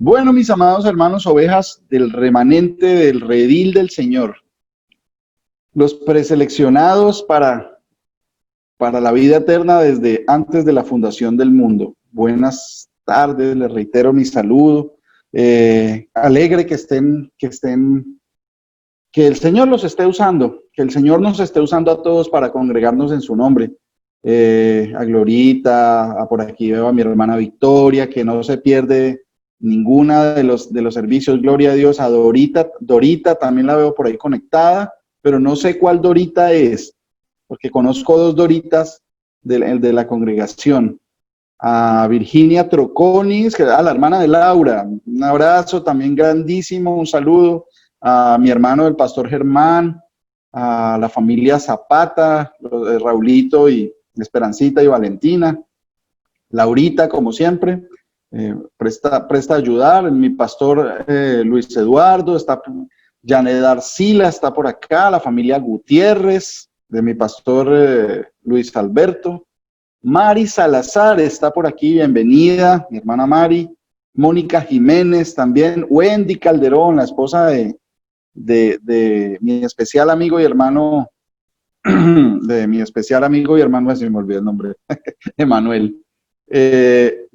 Bueno, mis amados hermanos, ovejas del remanente del redil del Señor, los preseleccionados para la vida eterna desde antes de la fundación del mundo. Buenas tardes, les reitero mi saludo. Alegre que el Señor los esté usando, que el Señor nos esté usando a todos para congregarnos en su nombre. A Glorita, por aquí veo a mi hermana Victoria, que no se pierde ninguna de los servicios, gloria a Dios. A Dorita también la veo por ahí conectada, pero no sé cuál Dorita es, porque conozco dos Doritas de la congregación. A Virginia Troconis, a la hermana de Laura, un abrazo también grandísimo, un saludo. A mi hermano el pastor Germán, a la familia Zapata, Raulito y Esperancita y Valentina, Laurita como siempre, presta a ayudar. Mi pastor Luis Eduardo, está Janet Arcila, está por acá, la familia Gutiérrez, de mi pastor Luis Alberto. Mari Salazar está por aquí, bienvenida, mi hermana Mari. Mónica Jiménez también. Wendy Calderón, la esposa de mi especial amigo y hermano, se me olvidó el nombre, Emanuel.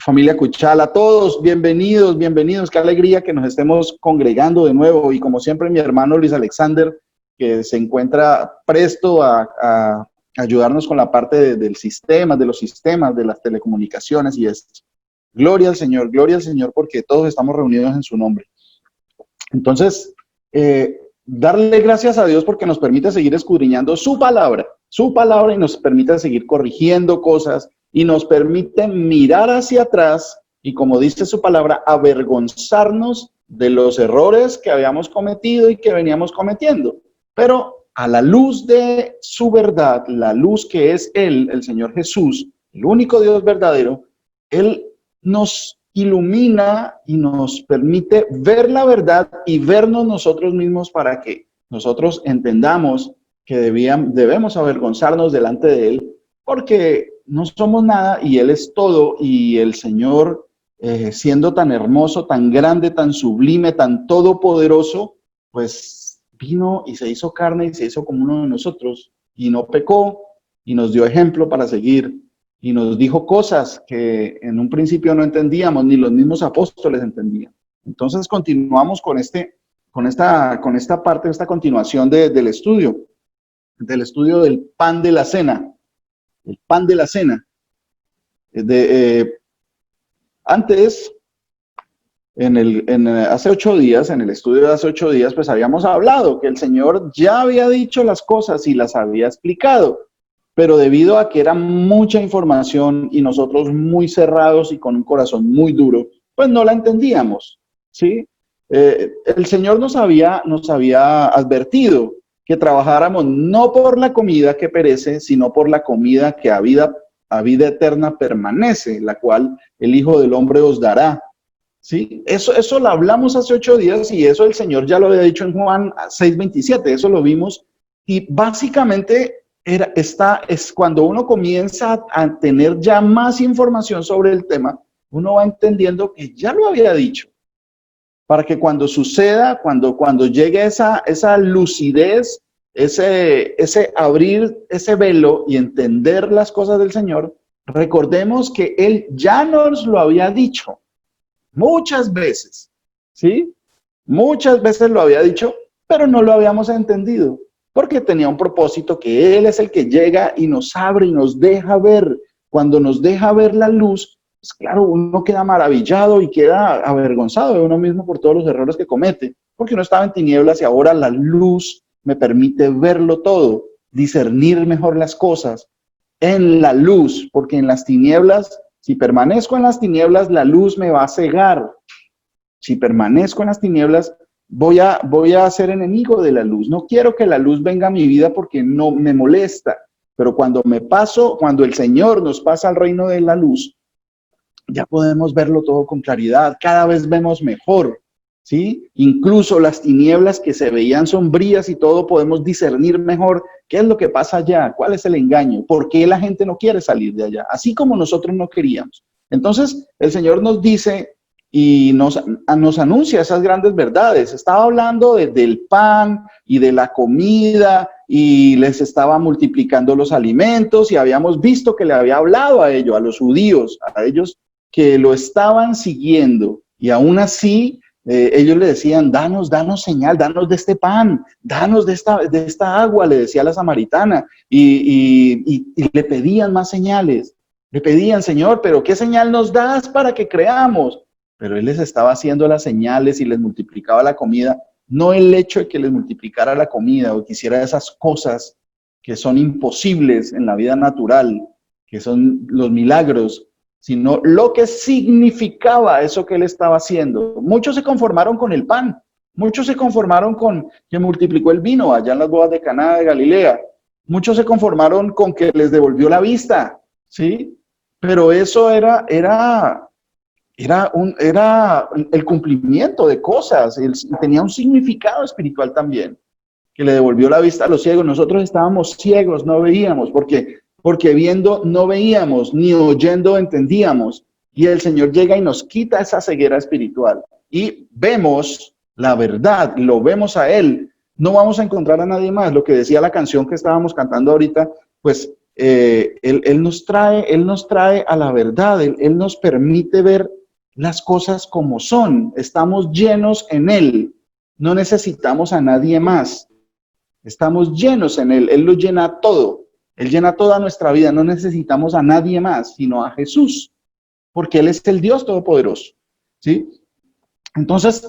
Familia Cuchala, todos bienvenidos, qué alegría que nos estemos congregando de nuevo, y como siempre mi hermano Luis Alexander, que se encuentra presto a ayudarnos con la parte de los sistemas, de las telecomunicaciones y esto. Gloria al Señor, porque todos estamos reunidos en su nombre. Entonces, darle gracias a Dios porque nos permite seguir escudriñando su palabra, y nos permite seguir corrigiendo cosas, y nos permite mirar hacia atrás y, como dice su palabra, avergonzarnos de los errores que habíamos cometido y que veníamos cometiendo. Pero a la luz de su verdad, la luz que es Él, el Señor Jesús, el único Dios verdadero, Él nos ilumina y nos permite ver la verdad y vernos nosotros mismos, para que nosotros entendamos que debemos avergonzarnos delante de Él, porque no somos nada y Él es todo. Y el Señor, siendo tan hermoso, tan grande, tan sublime, tan todopoderoso, pues vino y se hizo carne y se hizo como uno de nosotros, y no pecó, y nos dio ejemplo para seguir, y nos dijo cosas que en un principio no entendíamos, ni los mismos apóstoles entendían. Entonces continuamos con esta continuación del estudio del pan de la cena. El pan de la cena. Antes, hace 8 días, en el estudio de hace 8 días, pues habíamos hablado que el Señor ya había dicho las cosas y las había explicado, pero debido a que era mucha información y nosotros muy cerrados y con un corazón muy duro, pues no la entendíamos, ¿sí? El Señor nos había advertido que trabajáramos no por la comida que perece, sino por la comida que a vida eterna permanece, la cual el Hijo del Hombre os dará. ¿Sí? Eso lo hablamos hace 8 días, y eso el Señor ya lo había dicho en Juan 6:27, eso lo vimos, y básicamente es cuando uno comienza a tener ya más información sobre el tema, uno va entendiendo que ya lo había dicho, para que cuando suceda, cuando llegue esa lucidez, ese abrir ese velo y entender las cosas del Señor, recordemos que Él ya nos lo había dicho muchas veces, ¿sí? Muchas veces lo había dicho, pero no lo habíamos entendido, porque tenía un propósito, que Él es el que llega y nos abre y nos deja ver. Cuando nos deja ver la luz, pues claro, uno queda maravillado y queda avergonzado de uno mismo por todos los errores que comete, porque uno estaba en tinieblas y ahora la luz me permite verlo todo, discernir mejor las cosas en la luz, porque en las tinieblas, si permanezco en las tinieblas, la luz me va a cegar. Si permanezco en las tinieblas, voy a ser enemigo de la luz. No quiero que la luz venga a mi vida porque no me molesta. Pero cuando el Señor nos pasa al reino de la luz, ya podemos verlo todo con claridad. Cada vez vemos mejor, ¿sí? Incluso las tinieblas que se veían sombrías y todo, podemos discernir mejor qué es lo que pasa allá, cuál es el engaño, por qué la gente no quiere salir de allá, así como nosotros no queríamos. Entonces, el Señor nos dice y nos anuncia esas grandes verdades. Estaba hablando del pan y de la comida y les estaba multiplicando los alimentos y habíamos visto que le había hablado a ellos, a los judíos, a ellos que lo estaban siguiendo y aún así ellos le decían, danos señal, danos de este pan, danos de esta agua, le decía la samaritana y le pedían más señales. Le pedían, Señor, pero ¿qué señal nos das para que creamos? Pero él les estaba haciendo las señales y les multiplicaba la comida, no el hecho de que les multiplicara la comida o que hiciera esas cosas que son imposibles en la vida natural, que son los milagros, sino lo que significaba eso que él estaba haciendo. Muchos se conformaron con el pan, muchos se conformaron con que multiplicó el vino allá en las bodas de Caná de Galilea, muchos se conformaron con que les devolvió la vista, ¿sí? Pero eso era el cumplimiento de cosas, tenía un significado espiritual también, que le devolvió la vista a los ciegos. Nosotros estábamos ciegos, no veíamos, porque viendo no veíamos, ni oyendo entendíamos, y el Señor llega y nos quita esa ceguera espiritual, y vemos la verdad, lo vemos a Él, no vamos a encontrar a nadie más. Lo que decía la canción que estábamos cantando ahorita, pues él nos trae a la verdad, él nos permite ver las cosas como son, estamos llenos en Él, no necesitamos a nadie más, estamos llenos en Él lo llena todo, Él llena toda nuestra vida, no necesitamos a nadie más, sino a Jesús, porque Él es el Dios Todopoderoso, ¿sí? Entonces,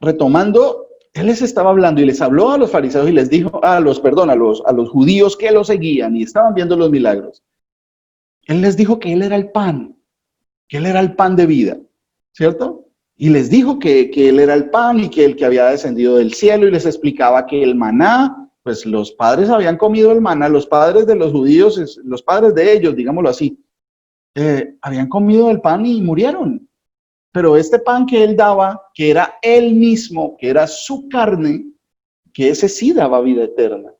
retomando, Él les estaba hablando y les habló a los fariseos y les dijo, a los judíos que lo seguían y estaban viendo los milagros. Él les dijo que Él era el pan, que Él era el pan de vida, ¿cierto? Y les dijo que Él era el pan y que el que había descendido del cielo y les explicaba que el maná, pues los padres habían comido el maná, los padres de los judíos, los padres de ellos, digámoslo así, habían comido el pan y murieron. Pero este pan que Él daba, que era Él mismo, que era su carne, que ese sí daba vida eterna,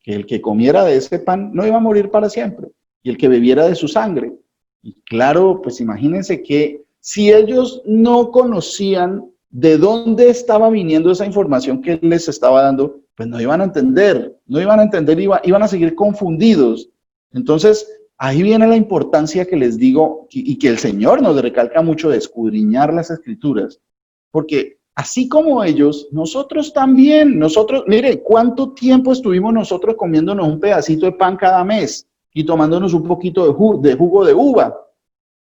que el que comiera de ese pan no iba a morir para siempre, y el que bebiera de su sangre. Y claro, pues imagínense que si ellos no conocían de dónde estaba viniendo esa información que Él les estaba dando, pues no iban a entender, iban a seguir confundidos. Entonces, ahí viene la importancia que les digo y que el Señor nos recalca mucho de escudriñar las Escrituras, porque así como ellos, nosotros también, mire, ¿cuánto tiempo estuvimos nosotros comiéndonos un pedacito de pan cada mes y tomándonos un poquito de jugo de uva?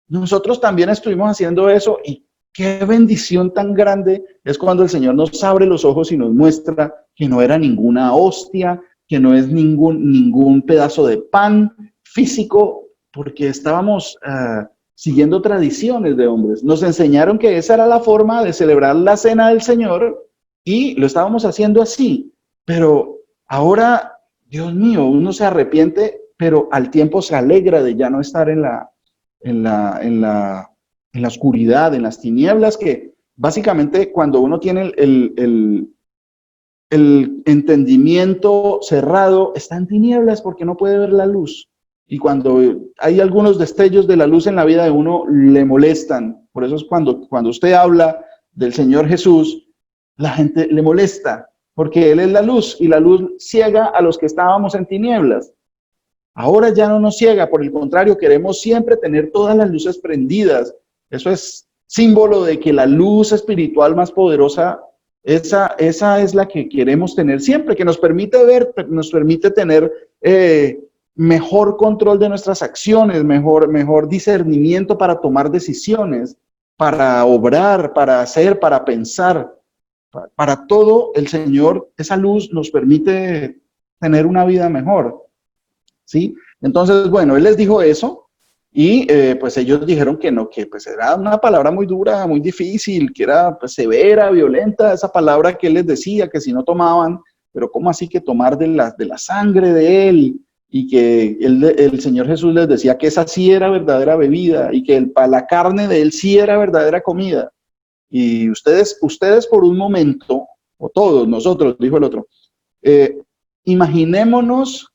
Nosotros también estuvimos haciendo eso y qué bendición tan grande es cuando el Señor nos abre los ojos y nos muestra que no era ninguna hostia, que no es ningún pedazo de pan físico, porque estábamos siguiendo tradiciones de hombres. Nos enseñaron que esa era la forma de celebrar la cena del Señor y lo estábamos haciendo así. Pero ahora, Dios mío, uno se arrepiente, pero al tiempo se alegra de ya no estar en la oscuridad, en las tinieblas, que básicamente cuando uno tiene el entendimiento cerrado, está en tinieblas porque no puede ver la luz. Y cuando hay algunos destellos de la luz en la vida de uno, le molestan. Por eso es cuando usted habla del Señor Jesús, la gente le molesta, porque Él es la luz y la luz ciega a los que estábamos en tinieblas. Ahora ya no nos ciega, por el contrario, queremos siempre tener todas las luces prendidas. Eso es símbolo de que la luz espiritual más poderosa, esa es la que queremos tener siempre, que nos permite ver, nos permite tener mejor control de nuestras acciones, mejor discernimiento para tomar decisiones, para obrar, para hacer, para pensar. Para todo el Señor, esa luz nos permite tener una vida mejor. ¿Sí? Entonces, bueno, Él les dijo eso y pues ellos dijeron que no, que pues era una palabra muy dura, muy difícil, que era pues, severa, violenta, esa palabra que Él les decía, que si no tomaban, pero ¿cómo así que tomar de la sangre de Él? Y que el Señor Jesús les decía que esa sí era verdadera bebida y que la carne de Él sí era verdadera comida. Y ustedes por un momento, o todos nosotros, dijo el otro, imaginémonos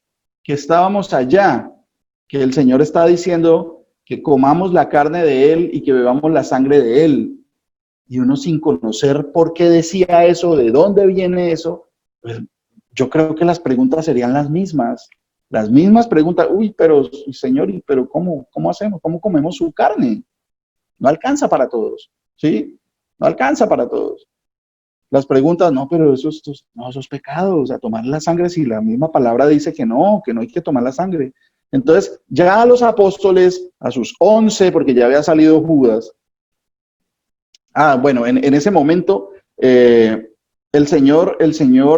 que estábamos allá, que el Señor está diciendo, que comamos la carne de Él y que bebamos la sangre de Él. Y uno sin conocer por qué decía eso, de dónde viene eso, pues yo creo que las preguntas serían las mismas. Las mismas preguntas, uy, pero Señor, pero ¿cómo hacemos? ¿Cómo comemos su carne? No alcanza para todos, ¿sí? No alcanza para todos. Las preguntas, no, pero eso es pecado, o sea, tomar la sangre si la misma palabra dice que no hay que tomar la sangre. Entonces, ya a los apóstoles, a sus 11, porque ya había salido Judas, bueno, en ese momento, el Señor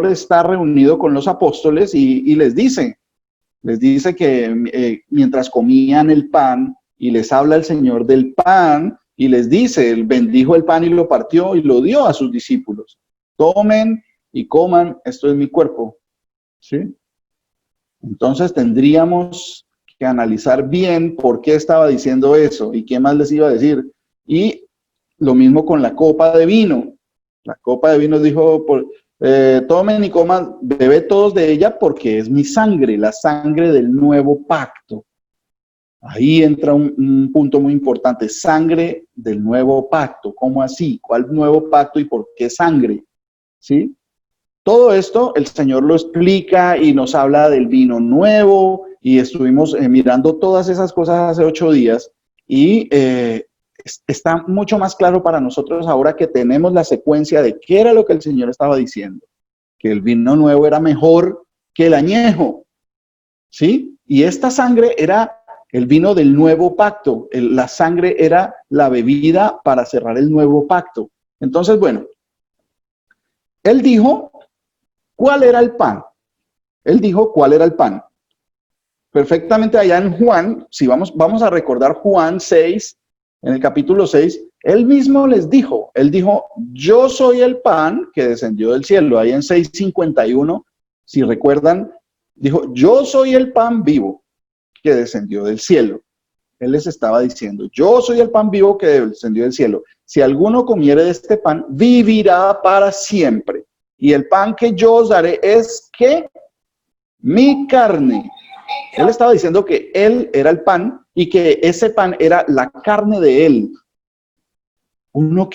está reunido con los apóstoles y les dice que mientras comían el pan, y les habla el Señor del pan, y les dice, él bendijo el pan y lo partió y lo dio a sus discípulos. Tomen y coman, esto es mi cuerpo. ¿Sí? Entonces tendríamos que analizar bien por qué estaba diciendo eso y qué más les iba a decir. Y lo mismo con la copa de vino. La copa de vino dijo, tomen y coman, bebed todos de ella porque es mi sangre, la sangre del nuevo pacto. Ahí entra un punto muy importante, sangre del nuevo pacto. ¿Cómo así? ¿Cuál nuevo pacto y por qué sangre? ¿Sí? Todo esto el Señor lo explica y nos habla del vino nuevo y estuvimos mirando todas esas cosas hace 8 días y está mucho más claro para nosotros ahora que tenemos la secuencia de qué era lo que el Señor estaba diciendo, que el vino nuevo era mejor que el añejo, ¿sí? Y esta sangre era el vino del nuevo pacto, la sangre era la bebida para cerrar el nuevo pacto. Entonces, bueno, él dijo, ¿cuál era el pan? Él dijo, ¿cuál era el pan? Perfectamente allá en Juan, si vamos a recordar Juan 6, en el capítulo 6, él mismo les dijo, él dijo, yo soy el pan que descendió del cielo. Ahí en 6:51, si recuerdan, dijo, yo soy el pan vivo que descendió del cielo. Él les estaba diciendo, yo soy el pan vivo que descendió del cielo. Si alguno comiere de este pan, vivirá para siempre. Y el pan que yo os daré es que mi carne. Él estaba diciendo que él era el pan y que ese pan era la carne de él. Uno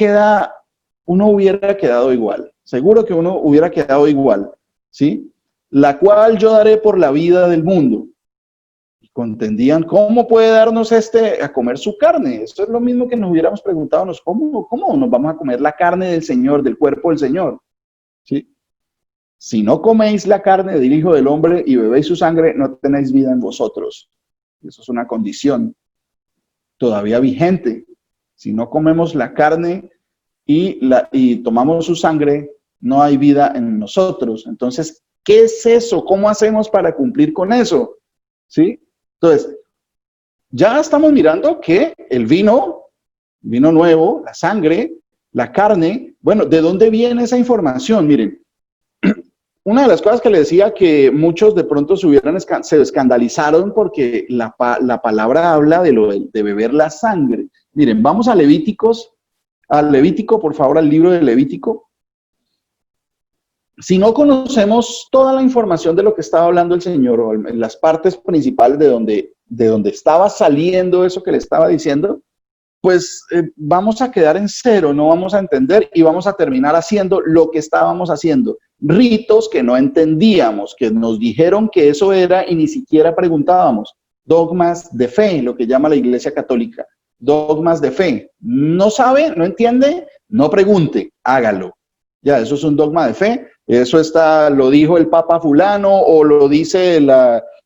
hubiera quedado igual. Seguro que uno hubiera quedado igual, ¿sí? La cual yo daré por la vida del mundo. Y contendían, ¿cómo puede darnos a comer su carne? Esto es lo mismo que nos hubiéramos preguntado, ¿cómo nos vamos a comer la carne del Señor, del cuerpo del Señor? ¿Sí? Si no coméis la carne del Hijo del Hombre y bebéis su sangre, no tenéis vida en vosotros. Eso es una condición todavía vigente. Si no comemos la carne y tomamos su sangre, no hay vida en nosotros. Entonces, ¿qué es eso? ¿Cómo hacemos para cumplir con eso? ¿Sí? Entonces, ya estamos mirando que el vino nuevo, la sangre, la carne, bueno, ¿de dónde viene esa información? Miren, una de las cosas que le decía que muchos de pronto se escandalizaron porque la palabra habla de beber la sangre. Miren, vamos a Levítico, por favor, al libro de Levítico. Si no conocemos toda la información de lo que estaba hablando el Señor, o en las partes principales de donde estaba saliendo eso que le estaba diciendo, pues vamos a quedar en cero, no vamos a entender y vamos a terminar haciendo lo que estábamos haciendo. Ritos que no entendíamos, que nos dijeron que eso era y ni siquiera preguntábamos. Dogmas de fe, lo que llama la Iglesia Católica. Dogmas de fe. ¿No sabe? ¿No entiende? No pregunte, hágalo. Ya, eso es un dogma de fe. Eso lo dijo el Papa fulano o lo dice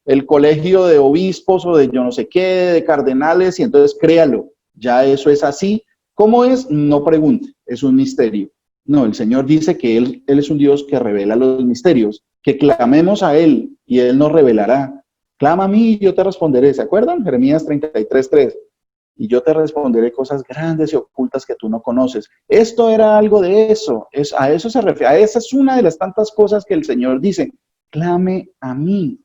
el colegio de obispos o de yo no sé qué, de cardenales, y entonces créalo. Ya eso es así. ¿Cómo es? No pregunte, es un misterio. No, el Señor dice que Él es un Dios que revela los misterios, que clamemos a Él y Él nos revelará. Clama a mí y yo te responderé. ¿Se acuerdan? Jeremías 33:3. Y yo te responderé cosas grandes y ocultas que tú no conoces. Esto era algo de eso. A eso se refiere. A esa es una de las tantas cosas que el Señor dice. Clame a mí.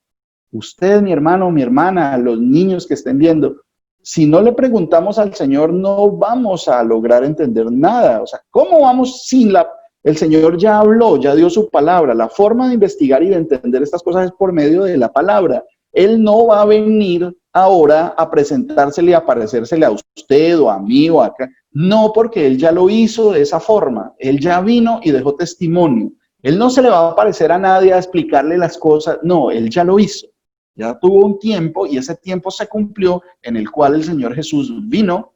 Usted, mi hermano, mi hermana, los niños que estén viendo. Si no le preguntamos al Señor, no vamos a lograr entender nada. O sea, ¿cómo vamos el Señor ya habló, ya dio su palabra? La forma de investigar y de entender estas cosas es por medio de la palabra. Él no va a venir ahora a presentársele y a parecérsele a usted o a mí o acá. No, porque él ya lo hizo de esa forma. Él ya vino y dejó testimonio. Él no se le va a aparecer a nadie a explicarle las cosas. No, él ya lo hizo. Ya tuvo un tiempo y ese tiempo se cumplió en el cual el Señor Jesús vino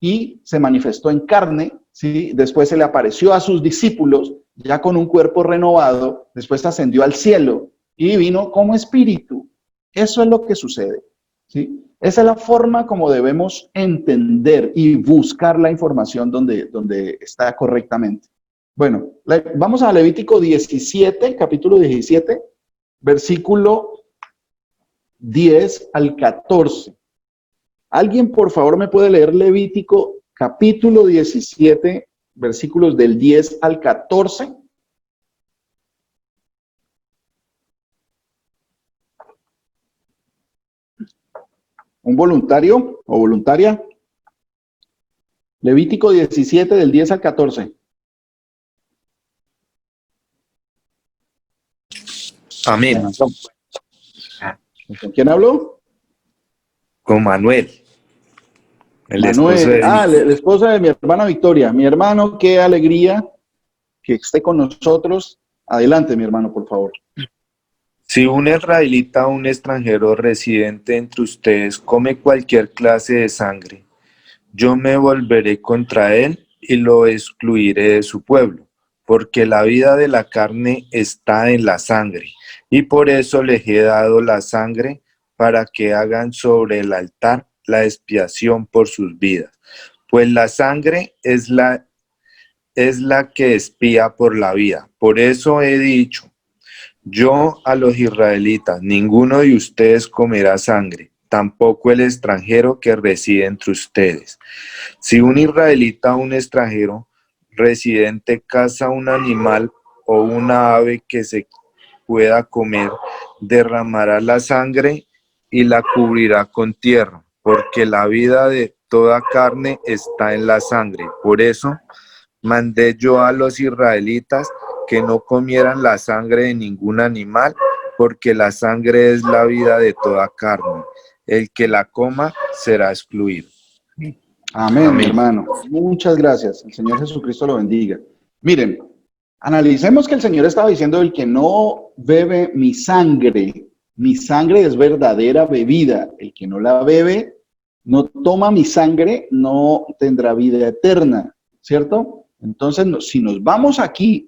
y se manifestó en carne, ¿sí? Después se le apareció a sus discípulos ya con un cuerpo renovado, después ascendió al cielo y vino como espíritu. Eso es lo que sucede, ¿sí? Esa es la forma como debemos entender y buscar la información donde está correctamente. Bueno, vamos a Levítico 17, capítulo 17, versículo 10 al 14. ¿Alguien, por favor, me puede leer Levítico capítulo 17, versículos del 10 al 14? ¿Un voluntario o voluntaria? Levítico 17, del 10 al 14. Amén. ¿Con quién habló? Con Manuel, el esposo Manuel. de Ah, la esposa de mi hermana Victoria. Mi hermano, qué alegría que esté con nosotros. Adelante, mi hermano, por favor. Si un israelita o un extranjero residente entre ustedes come cualquier clase de sangre, yo me volveré contra él y lo excluiré de su pueblo, porque la vida de la carne está en la sangre, y por eso les he dado la sangre para que hagan sobre el altar la expiación por sus vidas. Pues la sangre es la que expía por la vida. Por eso he dicho, yo a los israelitas, ninguno de ustedes comerá sangre, tampoco el extranjero que reside entre ustedes. Si un israelita o un extranjero residente caza un animal o una ave que se pueda comer, derramará la sangre y la cubrirá con tierra, porque la vida de toda carne está en la sangre. Por eso mandé yo a los israelitas que no comieran la sangre de ningún animal, porque la sangre es la vida de toda carne. El que la coma será excluido. Amén, mi hermano. Muchas gracias. El Señor Jesucristo lo bendiga. Miren, analicemos que el Señor estaba diciendo: el que no bebe mi sangre es verdadera bebida. El que no la bebe, no toma mi sangre, no tendrá vida eterna, ¿cierto? Entonces, si nos vamos aquí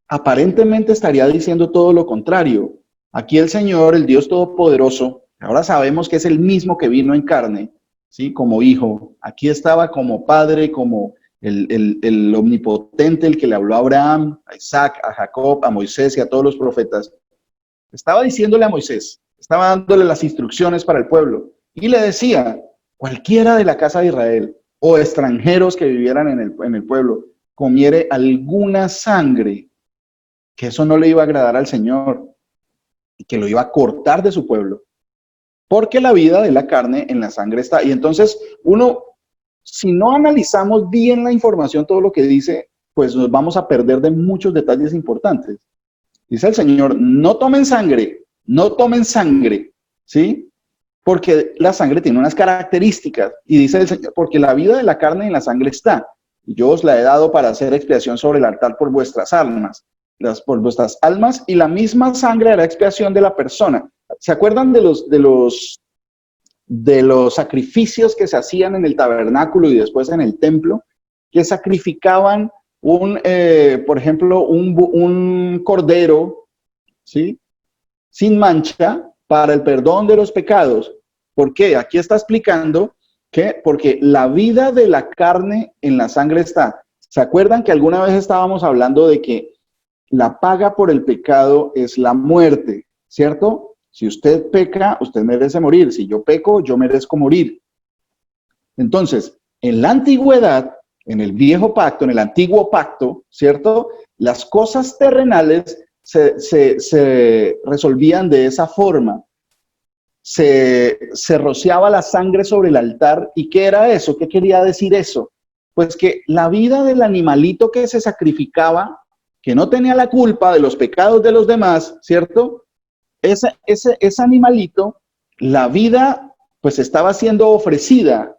aparentemente estaría diciendo todo lo contrario. Aquí el Señor, el Dios Todopoderoso, ahora sabemos que es el mismo que vino en carne, ¿sí? Como hijo. Aquí estaba como padre, como el omnipotente, el que le habló a Abraham, a Isaac, a Jacob, a Moisés y a todos los profetas. Estaba diciéndole a Moisés, estaba dándole las instrucciones para el pueblo y le decía: cualquiera de la casa de Israel o extranjeros que vivieran en el pueblo comiere alguna sangre, que eso no le iba a agradar al Señor y que lo iba a cortar de su pueblo, porque la vida de la carne en la sangre está. Y entonces uno, si no analizamos bien la información, todo lo que dice, pues nos vamos a perder de muchos detalles importantes. Dice el Señor: no tomen sangre, ¿sí? Porque la sangre tiene unas características. Y dice el Señor: porque la vida de la carne en la sangre está. Yo os la he dado para hacer expiación sobre el altar por vuestras almas. Por vuestras almas, y la misma sangre hará expiación de la persona. ¿Se acuerdan de los sacrificios que se hacían en el tabernáculo y después en el templo? Que sacrificaban por ejemplo, un cordero, ¿sí? Sin mancha, para el perdón de los pecados. ¿Por qué? Aquí está explicando que porque la vida de la carne en la sangre está. ¿Se acuerdan que alguna vez estábamos hablando de que la paga por el pecado es la muerte, ¿cierto? Si usted peca, usted merece morir. Si yo peco, yo merezco morir. Entonces, en la antigüedad, en el viejo pacto, en el antiguo pacto, ¿cierto? Las cosas terrenales se resolvían de esa forma. Se rociaba la sangre sobre el altar. ¿Y qué era eso? ¿Qué quería decir eso? Pues que la vida del animalito que se sacrificaba, que no tenía la culpa de los pecados de los demás, ¿cierto? Ese animalito la vida pues estaba siendo ofrecida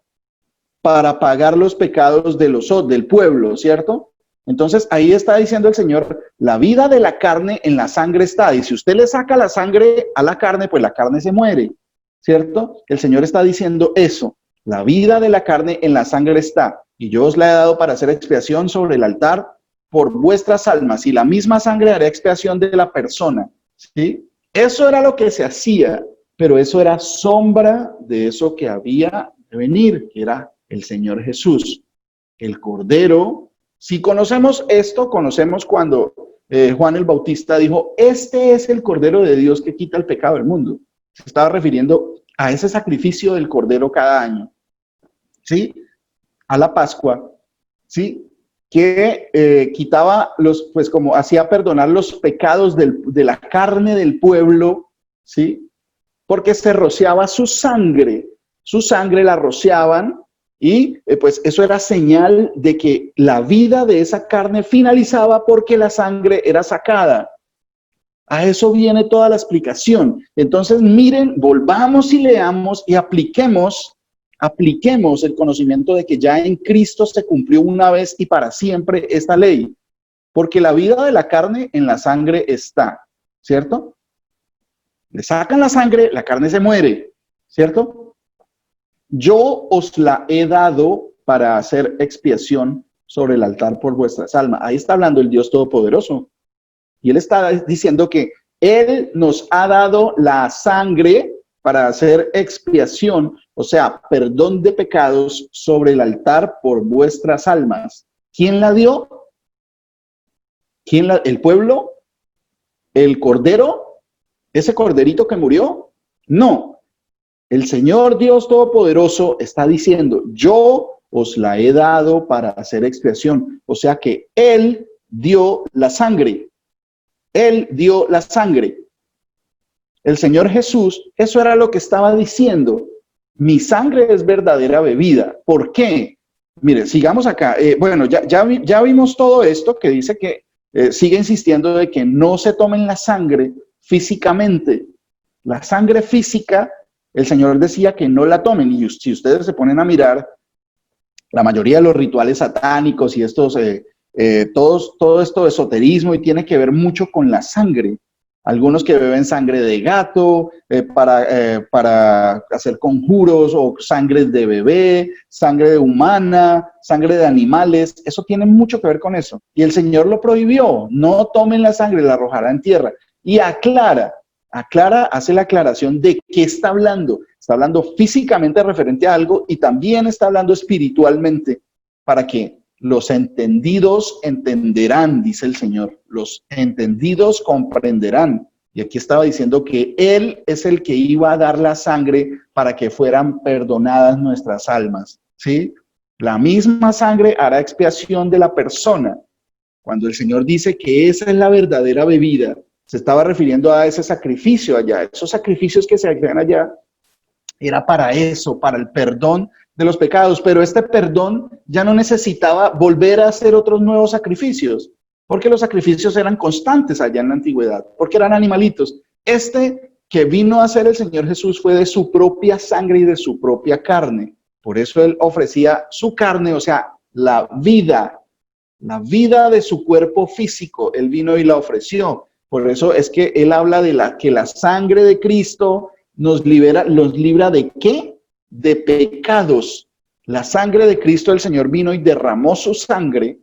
para pagar los pecados del pueblo, ¿cierto? Entonces ahí está diciendo el Señor, la vida de la carne en la sangre está, y si usted le saca la sangre a la carne, pues la carne se muere, ¿cierto? El Señor está diciendo eso, la vida de la carne en la sangre está, y yo os la he dado para hacer expiación sobre el altar por vuestras almas, y la misma sangre hará expiación de la persona, ¿sí? Eso era lo que se hacía, pero eso era sombra de eso que había de venir, que era el Señor Jesús, el Cordero. Si conocemos esto, conocemos cuando Juan el Bautista dijo, este es el Cordero de Dios que quita el pecado del mundo. Se estaba refiriendo a ese sacrificio del Cordero cada año, ¿sí? A la Pascua, ¿sí? Que quitaba pues como hacía perdonar los pecados de la carne del pueblo, ¿sí? Porque se rociaba su sangre la rociaban y pues eso era señal de que la vida de esa carne finalizaba porque la sangre era sacada. A eso viene toda la explicación. Entonces miren, volvamos y leamos y apliquemos el conocimiento de que ya en Cristo se cumplió una vez y para siempre esta ley. Porque la vida de la carne en la sangre está, ¿cierto? Le sacan la sangre, la carne se muere, ¿cierto? Yo os la he dado para hacer expiación sobre el altar por vuestras almas. Ahí está hablando el Dios Todopoderoso. Y Él está diciendo que Él nos ha dado la sangre para hacer expiación, o sea, perdón de pecados sobre el altar por vuestras almas. ¿Quién la dio? ¿El pueblo? ¿El cordero? ¿Ese corderito que murió? No. El Señor Dios Todopoderoso está diciendo, yo os la he dado para hacer expiación. O sea que Él dio la sangre. Él dio la sangre. El Señor Jesús, eso era lo que estaba diciendo. Mi sangre es verdadera bebida. ¿Por qué? Mire, sigamos acá. Bueno, ya vimos todo esto que dice que sigue insistiendo de que no se tomen la sangre físicamente. La sangre física, el Señor decía que no la tomen. Y si ustedes se ponen a mirar, la mayoría de los rituales satánicos y estos, todo esto de esoterismo y tiene que ver mucho con la sangre. Algunos que beben sangre de gato para hacer conjuros o sangre de bebé, sangre humana, sangre de animales. Eso tiene mucho que ver con eso. Y el Señor lo prohibió. No tomen la sangre, la arrojará en tierra. Y aclara, hace la aclaración de qué está hablando. Está hablando físicamente referente a algo y también está hablando espiritualmente para que los entendidos entenderán, dice el Señor. Los entendidos comprenderán. Y aquí estaba diciendo que Él es el que iba a dar la sangre para que fueran perdonadas nuestras almas, ¿sí? La misma sangre hará expiación de la persona. Cuando el Señor dice que esa es la verdadera bebida, se estaba refiriendo a ese sacrificio allá. Esos sacrificios que se hacían allá era para eso, para el perdón de los pecados, pero este perdón ya no necesitaba volver a hacer otros nuevos sacrificios, porque los sacrificios eran constantes allá en la antigüedad, porque eran animalitos. Este que vino a hacer el Señor Jesús fue de su propia sangre y de su propia carne. Por eso Él ofrecía su carne, o sea, la vida de su cuerpo físico. Él vino y la ofreció. Por eso es que Él habla de que la sangre de Cristo nos libra ¿de qué? De pecados. La sangre de Cristo, el Señor vino y derramó su sangre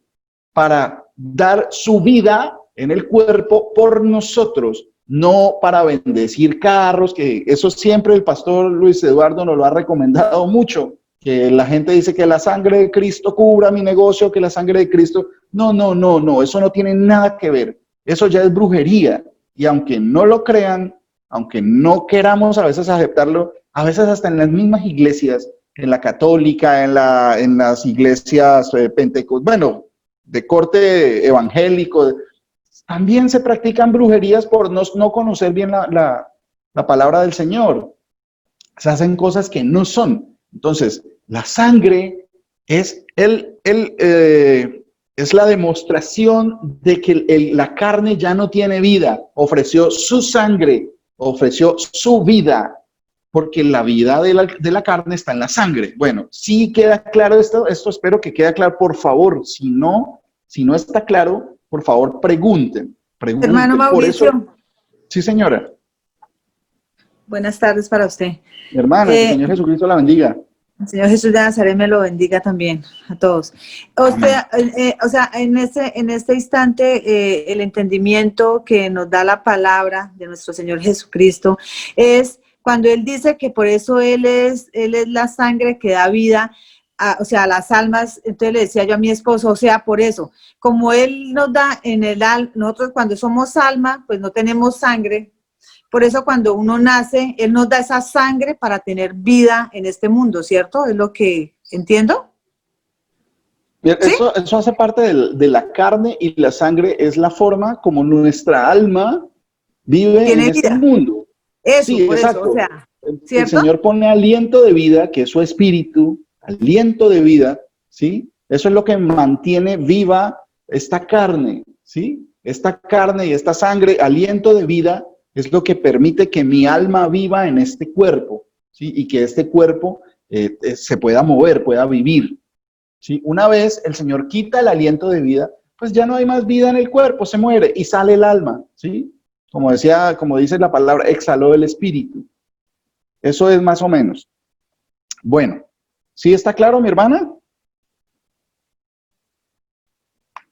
para dar su vida en el cuerpo por nosotros, no para bendecir carros, que eso siempre el pastor Luis Eduardo nos lo ha recomendado mucho, que la gente dice que la sangre de Cristo cubra mi negocio, que la sangre de Cristo, no, eso no tiene nada que ver, eso ya es brujería, y aunque no lo crean, aunque no queramos a veces aceptarlo, a veces hasta en las mismas iglesias, en la católica, en las iglesias pentecostales, bueno, de corte evangélico, también se practican brujerías por no conocer bien la palabra del Señor. Se hacen cosas que no son. Entonces, la sangre es la demostración de que la carne ya no tiene vida. Ofreció su sangre, ofreció su vida. porque la vida de la carne está en la sangre. Bueno, ¿sí queda claro esto? Esto espero que quede claro, por favor. Si no está claro, por favor, pregunten. Hermano Pregunten. Por eso, Mauricio, sí, señora. buenas tardes para usted. Mi hermana, que el Señor Jesucristo la bendiga. El Señor Jesús de Nazaret me lo bendiga también a todos. Usted, o sea, en este instante, el entendimiento que nos da la palabra de nuestro Señor Jesucristo es cuando Él dice que por eso Él es la sangre que da vida, o sea, a las almas. Entonces le decía yo a mi esposo, o sea, por eso, como Él nos da en el alma, nosotros cuando somos alma, pues no tenemos sangre. Por eso cuando uno nace, Él nos da esa sangre para tener vida en este mundo, ¿cierto? Es lo que entiendo. Bien, ¿Sí? eso hace parte de la carne, y la sangre es la forma como nuestra alma vive Tiene en este vida. mundo. Eso, Sí, por exacto. eso, o sea, El ¿cierto? Señor pone aliento de vida, que es su espíritu, aliento de vida, ¿sí? Eso es lo que mantiene viva esta carne, ¿sí? Esta carne y esta sangre, aliento de vida, es lo que permite que mi alma viva en este cuerpo, ¿sí? Y que este cuerpo se pueda mover, pueda vivir, ¿sí? Una vez el Señor quita el aliento de vida, pues ya no hay más vida en el cuerpo, se muere y sale el alma, ¿sí? Como dice la palabra, exhaló el espíritu. Eso es más o menos. Bueno, ¿sí está claro, mi hermana?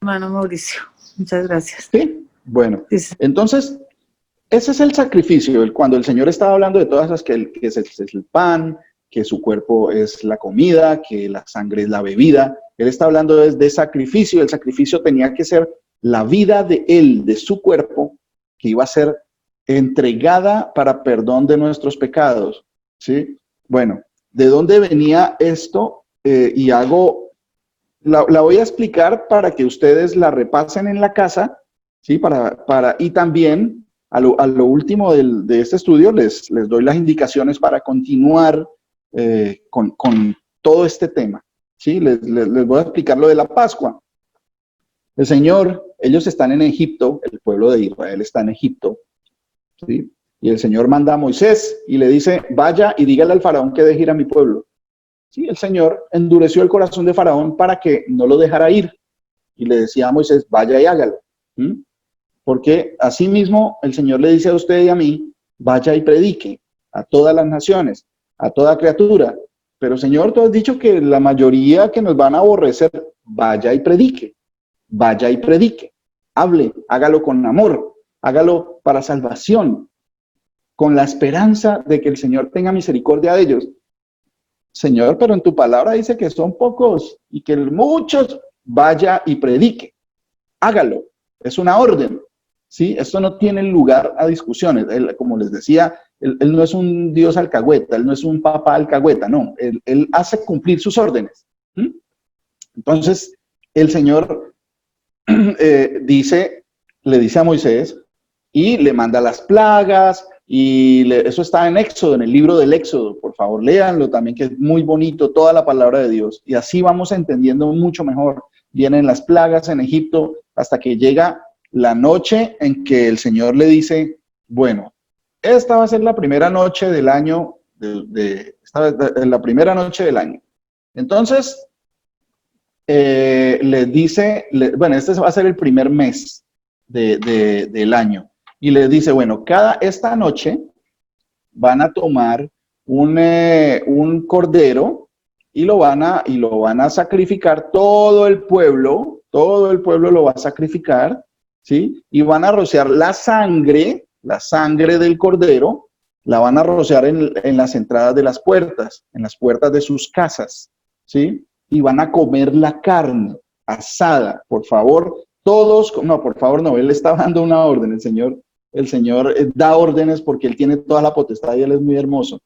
Hermano Mauricio, muchas gracias. Sí. Bueno, Sí. entonces, ese es el sacrificio. Cuando el Señor estaba hablando de todas esas, que es el pan, que su cuerpo es la comida, que la sangre es la bebida, Él está hablando de sacrificio. El sacrificio tenía que ser la vida de Él, de su cuerpo, que iba a ser entregada para perdón de nuestros pecados, ¿sí? Bueno, ¿de dónde venía esto? La voy a explicar para que ustedes la repasen en la casa, ¿sí? Y también a lo último de este estudio les doy las indicaciones para continuar con todo este tema, ¿sí? Les voy a explicar lo de la Pascua. El Señor, ellos están en Egipto, el pueblo de Israel está en Egipto, ¿sí? Y el Señor manda a Moisés y le dice, vaya y dígale al faraón que deje ir a mi pueblo. Sí, el Señor endureció el corazón de Faraón para que no lo dejara ir. Y le decía a Moisés, vaya y hágalo. ¿Mm? Porque asimismo el Señor le dice a usted y a mí, vaya y predique a todas las naciones, a toda criatura. Pero Señor, tú has dicho que la mayoría que nos van a aborrecer, vaya y predique. Vaya y predique. Hable, hágalo con amor, hágalo para salvación, con la esperanza de que el Señor tenga misericordia de ellos. Señor, pero en tu palabra dice que son pocos y que muchos, vaya y predique. Hágalo. Es una orden. ¿Sí? Esto no tiene lugar a discusiones. Él, como les decía, él no es un Dios alcahueta, él no es un papá alcahueta, no. Él hace cumplir sus órdenes. ¿Mm? Entonces, el Señor le dice a Moisés y le manda las plagas. Eso está en Éxodo, en el libro del Éxodo. Por favor, léanlo también, que es muy bonito, toda la palabra de Dios. Y así vamos entendiendo mucho mejor. Vienen las plagas en Egipto hasta que llega la noche en que el Señor le dice, bueno, esta va a ser la primera noche del año, la primera noche del año. Entonces, les dice, bueno, este va a ser el primer mes del año. Y les dice, bueno, esta noche van a tomar un cordero y lo van a sacrificar todo el pueblo lo va a sacrificar, ¿sí? Y van a rociar la sangre del cordero, la van a rociar en las entradas de las puertas, en las puertas de sus casas, ¿sí? Y van a comer la carne asada, por favor, todos, no, por favor, no, él está dando una orden, el Señor da órdenes porque Él tiene toda la potestad y Él es muy hermoso.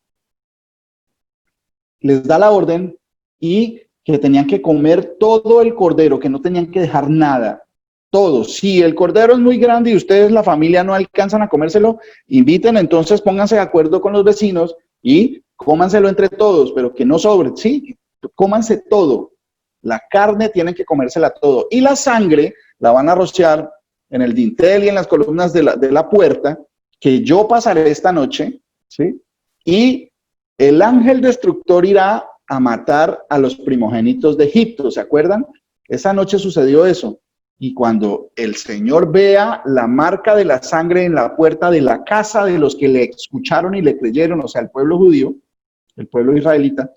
Les da la orden y que tenían que comer todo el cordero, que no tenían que dejar nada. Todo. Si el cordero es muy grande y ustedes, la familia, no alcanzan a comérselo, inviten, entonces pónganse de acuerdo con los vecinos y cómanselo entre todos, pero que no sobre, ¿sí? Cómanse todo. La carne tienen que comérsela todo. Y la sangre la van a rociar en el dintel y en las columnas de la puerta, que yo pasaré esta noche, ¿sí? Y el ángel destructor irá a matar a los primogénitos de Egipto, ¿se acuerdan? Esa noche sucedió eso. Y cuando el Señor vea la marca de la sangre en la puerta de la casa de los que le escucharon y le creyeron, o sea, el pueblo judío, el pueblo israelita,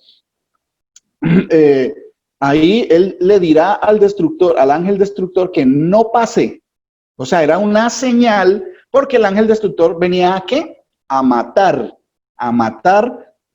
ahí él le dirá al destructor, al ángel destructor, que no pase. O sea, era una señal, porque el ángel destructor venía ¿a qué? A matar,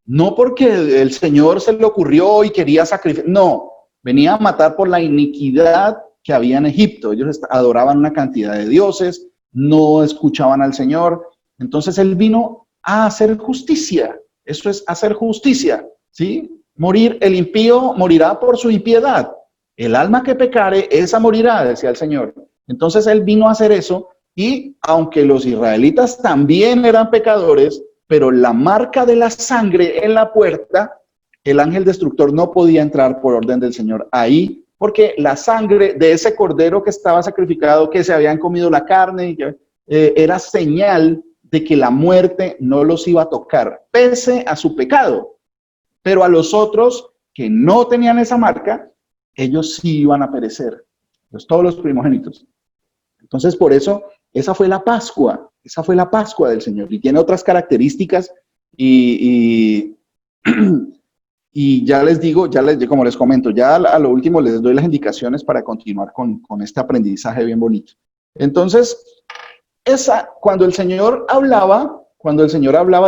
no porque el Señor se le ocurrió y quería sacrificar, no, venía a matar por la iniquidad que había en Egipto. Ellos adoraban una cantidad de dioses, no escuchaban al Señor. Entonces él vino a hacer justicia. Eso es hacer justicia, ¿sí? Morir, el impío morirá por su impiedad. El alma que pecare, esa morirá, decía el Señor. Entonces él vino a hacer eso, y aunque los israelitas también eran pecadores, pero la marca de la sangre en la puerta, el ángel destructor no podía entrar por orden del Señor ahí, porque la sangre de ese cordero que estaba sacrificado, que se habían comido la carne, era señal de que la muerte no los iba a tocar, pese a su pecado. Pero a los otros que no tenían esa marca, ellos sí iban a perecer, pues todos los primogénitos. Entonces, por eso, esa fue la Pascua del Señor, y tiene otras características, y ya les digo, como les comento, ya a lo último les doy las indicaciones para continuar con este aprendizaje bien bonito. Entonces, cuando el Señor hablaba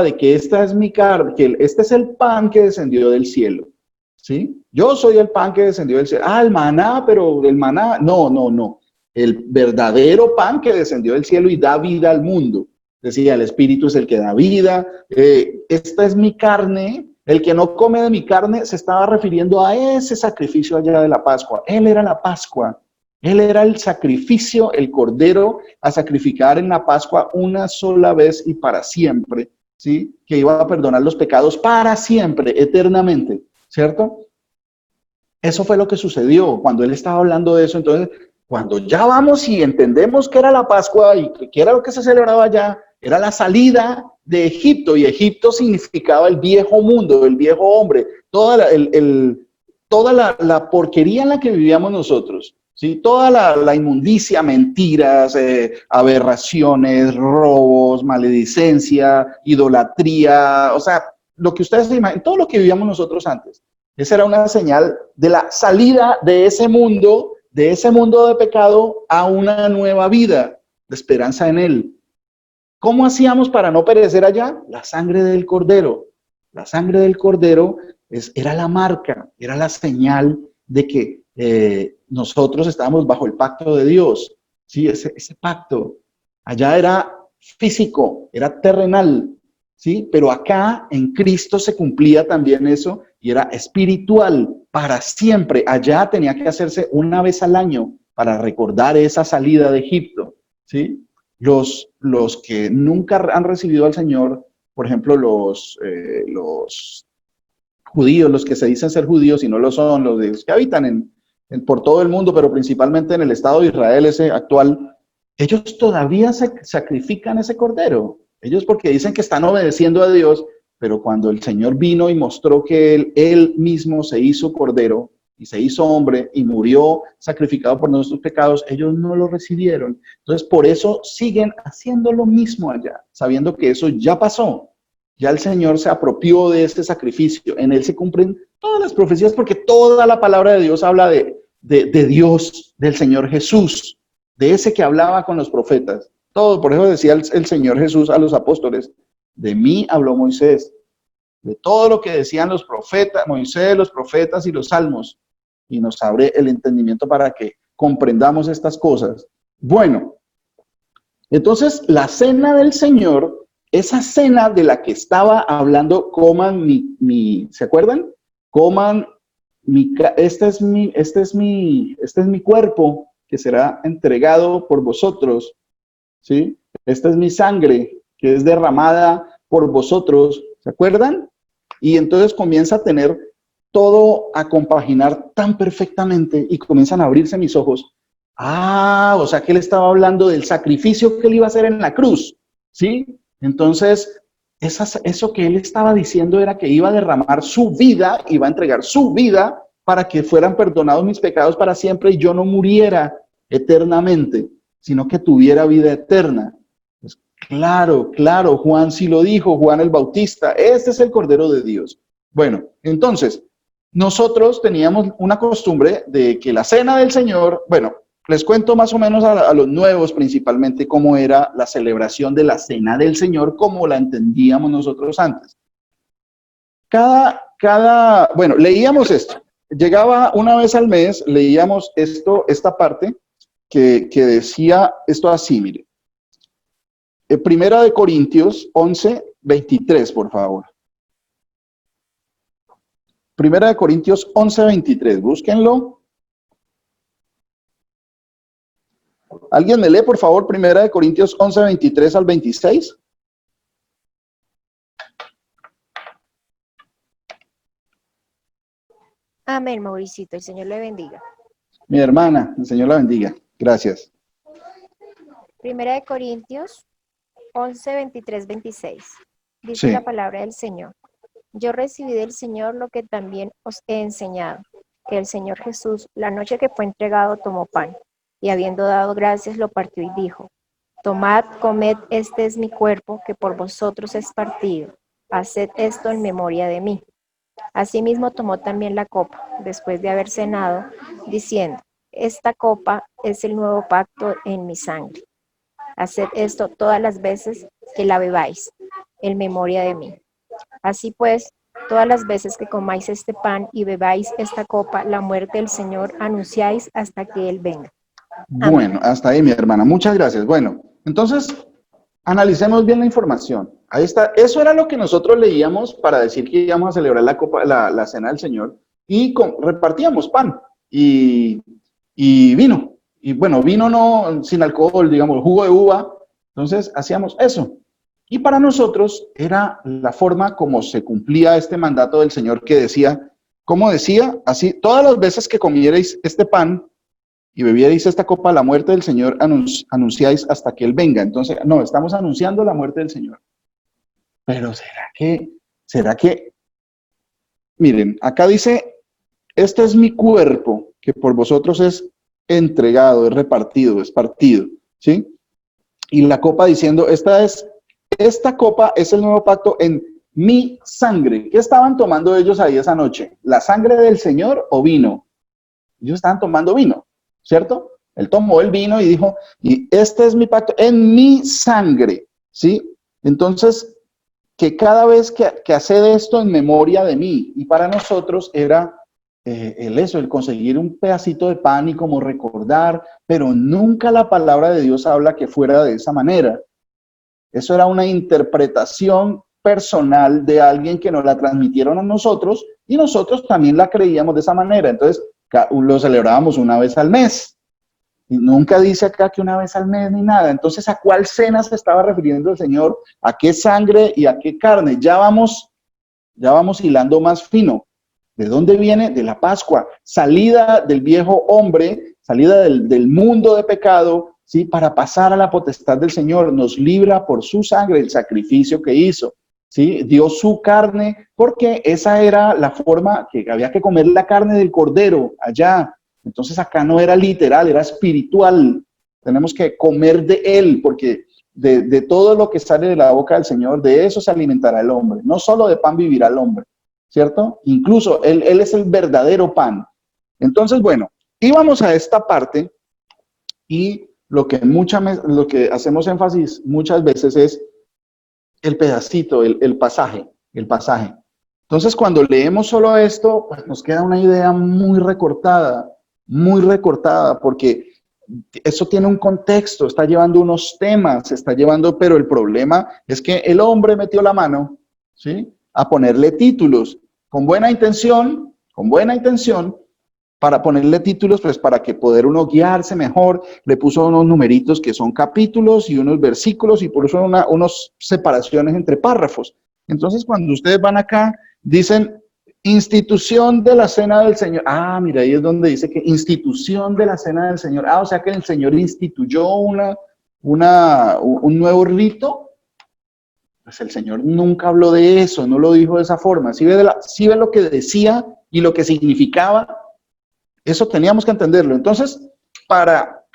de que esta es mi carne, que este es el pan que descendió del cielo, ¿sí? Yo soy el pan que descendió del cielo. El maná, pero el maná, no. El verdadero pan que descendió del cielo y da vida al mundo. Decía, el Espíritu es el que da vida. Esta es mi carne. El que no come de mi carne se estaba refiriendo a ese sacrificio allá de la Pascua. Él era la Pascua. Él era el sacrificio, el cordero a sacrificar en la Pascua una sola vez y para siempre, ¿sí? Que iba a perdonar los pecados para siempre, eternamente, ¿cierto? Eso fue lo que sucedió cuando él estaba hablando de eso. Entonces, cuando ya vamos y entendemos que era la Pascua y que era lo que se celebraba allá, era la salida de Egipto, y Egipto significaba el viejo mundo, el viejo hombre, toda la porquería en la que vivíamos nosotros, ¿sí? Toda la inmundicia, mentiras, aberraciones, robos, maledicencia, idolatría, o sea, lo que ustedes se imaginan, todo lo que vivíamos nosotros antes. Esa era una señal de la salida de ese mundo de pecado a una nueva vida, de esperanza en él. ¿Cómo hacíamos para no perecer allá? La sangre del cordero. La sangre del cordero era la marca, era la señal de que nosotros estábamos bajo el pacto de Dios. Sí, ese pacto. Allá era físico, era terrenal, ¿sí? Pero acá en Cristo se cumplía también eso, y era espiritual para siempre. Allá tenía que hacerse una vez al año para recordar esa salida de Egipto, ¿sí? Los que nunca han recibido al Señor, por ejemplo, los judíos, los que se dicen ser judíos y no lo son, los que habitan por todo el mundo, pero principalmente en el Estado de Israel, ese actual, ellos todavía sacrifican ese cordero. Ellos, porque dicen que están obedeciendo a Dios, pero cuando el Señor vino y mostró que Él mismo se hizo cordero y se hizo hombre y murió sacrificado por nuestros pecados, ellos no lo recibieron. Entonces, por eso siguen haciendo lo mismo allá, sabiendo que eso ya pasó. Ya el Señor se apropió de este sacrificio. En Él se cumplen todas las profecías, porque toda la palabra de Dios habla de Dios, del Señor Jesús, de ese que hablaba con los profetas. Todo, por eso decía el Señor Jesús a los apóstoles: de mí habló Moisés, de todo lo que decían los profetas, Moisés, los profetas y los salmos, y nos abre el entendimiento para que comprendamos estas cosas. Bueno, entonces la cena del Señor, esa cena de la que estaba hablando, coman ¿se acuerdan? Coman este es mi cuerpo que será entregado por vosotros, ¿sí? Esta es mi sangre que es derramada por vosotros, ¿se acuerdan? Y entonces comienza a tener todo a compaginar tan perfectamente, y comienzan a abrirse mis ojos. O sea que él estaba hablando del sacrificio que él iba a hacer en la cruz, ¿sí? Entonces, eso que él estaba diciendo era que iba a derramar su vida, iba a entregar su vida para que fueran perdonados mis pecados para siempre y yo no muriera eternamente, sino que tuviera vida eterna. Pues claro, claro, Juan sí lo dijo, Juan el Bautista, este es el Cordero de Dios. Bueno, entonces, nosotros teníamos una costumbre de que la cena del Señor, bueno, les cuento más o menos a los nuevos principalmente cómo era la celebración de la cena del Señor, como la entendíamos nosotros antes. Bueno, leíamos esto. Llegaba una vez al mes, leíamos esta parte que decía esto así, mire. Primera de Corintios 11:23, por favor. Primera de Corintios 11:23, búsquenlo. ¿Alguien me lee, por favor, Primera de Corintios 11:23 al 26? Amén, Mauricito, el Señor le bendiga. Mi hermana, el Señor la bendiga. Gracias. Primera de Corintios 11:23, 26. Dice Sí. la palabra del Señor. Yo recibí del Señor lo que también os he enseñado, que el Señor Jesús, la noche que fue entregado, tomó pan, y habiendo dado gracias, lo partió y dijo, tomad, comed, este es mi cuerpo, que por vosotros es partido. Haced esto en memoria de mí. Asimismo tomó también la copa, después de haber cenado, diciendo, esta copa es el nuevo pacto en mi sangre. Haced esto todas las veces que la bebáis, en memoria de mí. Así pues, todas las veces que comáis este pan y bebáis esta copa, la muerte del Señor anunciáis hasta que Él venga. Amén. Bueno, hasta ahí, mi hermana. Muchas gracias. Bueno, entonces, analicemos bien la información. Ahí está. Eso era lo que nosotros leíamos para decir que íbamos a celebrar la cena del Señor y repartíamos pan y vino. Y bueno, vino no sin alcohol, digamos, jugo de uva. Entonces, hacíamos eso. Y para nosotros era la forma como se cumplía este mandato del Señor que decía, como decía, así, todas las veces que comierais este pan y bebierais esta copa, la muerte del Señor anunciáis hasta que Él venga. Entonces, no, estamos anunciando la muerte del Señor. Pero ¿será que? Miren, acá dice, este es mi cuerpo, que por vosotros es entregado, es repartido, es partido, ¿sí? Y la copa diciendo, esta copa es el nuevo pacto en mi sangre. ¿Qué estaban tomando ellos ahí esa noche? ¿La sangre del Señor o vino? Ellos estaban tomando vino, ¿cierto? Él tomó el vino y dijo, y este es mi pacto en mi sangre, ¿sí? Entonces, que cada vez que hace esto en memoria de mí, y para nosotros era el conseguir un pedacito de pan y como recordar, pero nunca la palabra de Dios habla que fuera de esa manera. Eso era una interpretación personal de alguien que nos la transmitieron a nosotros y nosotros también la creíamos de esa manera. Entonces, lo celebrábamos una vez al mes. Y nunca dice acá que una vez al mes ni nada. Entonces, ¿a cuál cena se estaba refiriendo el Señor? ¿A qué sangre y a qué carne? Ya vamos hilando más fino. ¿De dónde viene? De la Pascua. Salida del viejo hombre, salida del mundo de pecado, ¿sí? Para pasar a la potestad del Señor. Nos libra por su sangre, el sacrificio que hizo, ¿sí? Dio su carne, porque esa era la forma que había que comer la carne del cordero allá. Entonces acá no era literal, era espiritual. Tenemos que comer de él, porque de todo lo que sale de la boca del Señor, de eso se alimentará el hombre. No solo de pan vivirá el hombre, ¿cierto? Incluso él es el verdadero pan. Entonces, bueno, íbamos a esta parte y lo que hacemos énfasis muchas veces es el pedacito, el pasaje. Entonces, cuando leemos solo esto, pues nos queda una idea muy recortada, porque eso tiene un contexto, está llevando unos temas, pero el problema es que el hombre metió la mano, ¿sí? A ponerle títulos, con buena intención, para ponerle títulos, pues para que poder uno guiarse mejor, le puso unos numeritos que son capítulos y unos versículos y por eso unas separaciones entre párrafos. Entonces, cuando ustedes van acá, dicen institución de la cena del Señor. Ah, mira, ahí es donde dice que institución de la cena del Señor. Ah, o sea que el Señor instituyó un nuevo rito. Pues el Señor nunca habló de eso, no lo dijo de esa forma. ¿Sí ve lo que decía y lo que significaba? Eso teníamos que entenderlo. Entonces, para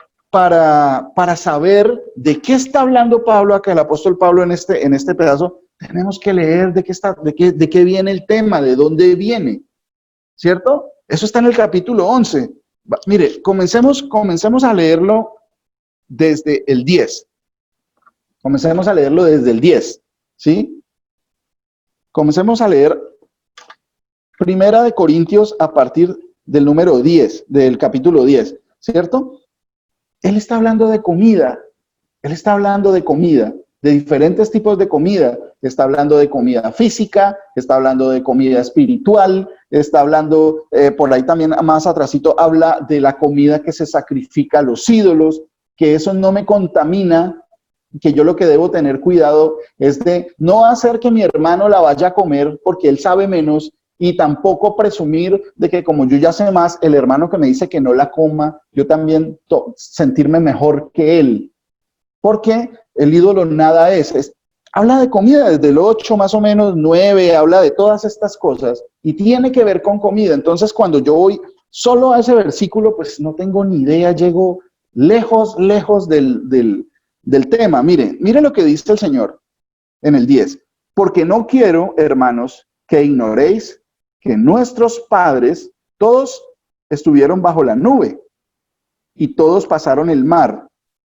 saber de qué está hablando Pablo acá, el apóstol Pablo en este pedazo, tenemos que leer de qué viene el tema, de dónde viene, ¿cierto? Eso está en el capítulo 11. Mire, comencemos a leerlo desde el 10. Comencemos a leerlo desde el 10, ¿sí? Comencemos a leer Primera de Corintios a partir del número 10, del capítulo 10, ¿cierto? Él está hablando de comida, de diferentes tipos de comida. Está hablando de comida física, está hablando de comida espiritual, está hablando, por ahí también más atrasito, habla de la comida que se sacrifica a los ídolos, que eso no me contamina, que yo lo que debo tener cuidado es de no hacer que mi hermano la vaya a comer porque él sabe menos, y tampoco presumir de que como yo ya sé más, el hermano que me dice que no la coma, yo también sentirme mejor que él. Porque el ídolo nada es. Habla de comida desde el 8 más o menos, 9, habla de todas estas cosas y tiene que ver con comida. Entonces cuando yo voy solo a ese versículo, pues no tengo ni idea, llego lejos del tema. Mire lo que dice el Señor en el 10. Porque no quiero, hermanos, que ignoréis que nuestros padres todos estuvieron bajo la nube y todos pasaron el mar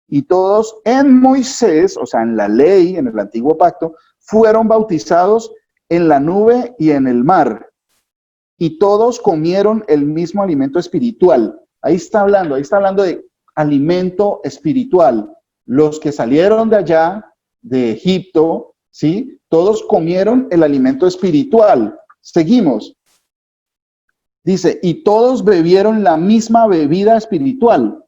y todos en Moisés, o sea, en la ley, en el antiguo pacto, fueron bautizados en la nube y en el mar y todos comieron el mismo alimento espiritual. Ahí está hablando de alimento espiritual. Los que salieron de allá, de Egipto, ¿sí? Todos comieron el alimento espiritual. Seguimos. Dice, y todos bebieron la misma bebida espiritual,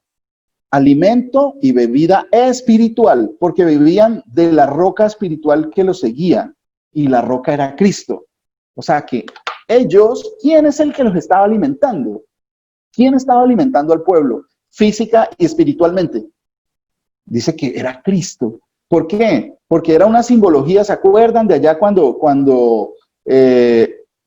alimento y bebida espiritual, porque bebían de la roca espiritual que los seguía, y la roca era Cristo. O sea que ellos, ¿quién es el que los estaba alimentando? ¿Quién estaba alimentando al pueblo, física y espiritualmente? Dice que era Cristo. ¿Por qué? Porque era una simbología, ¿se acuerdan de allá cuando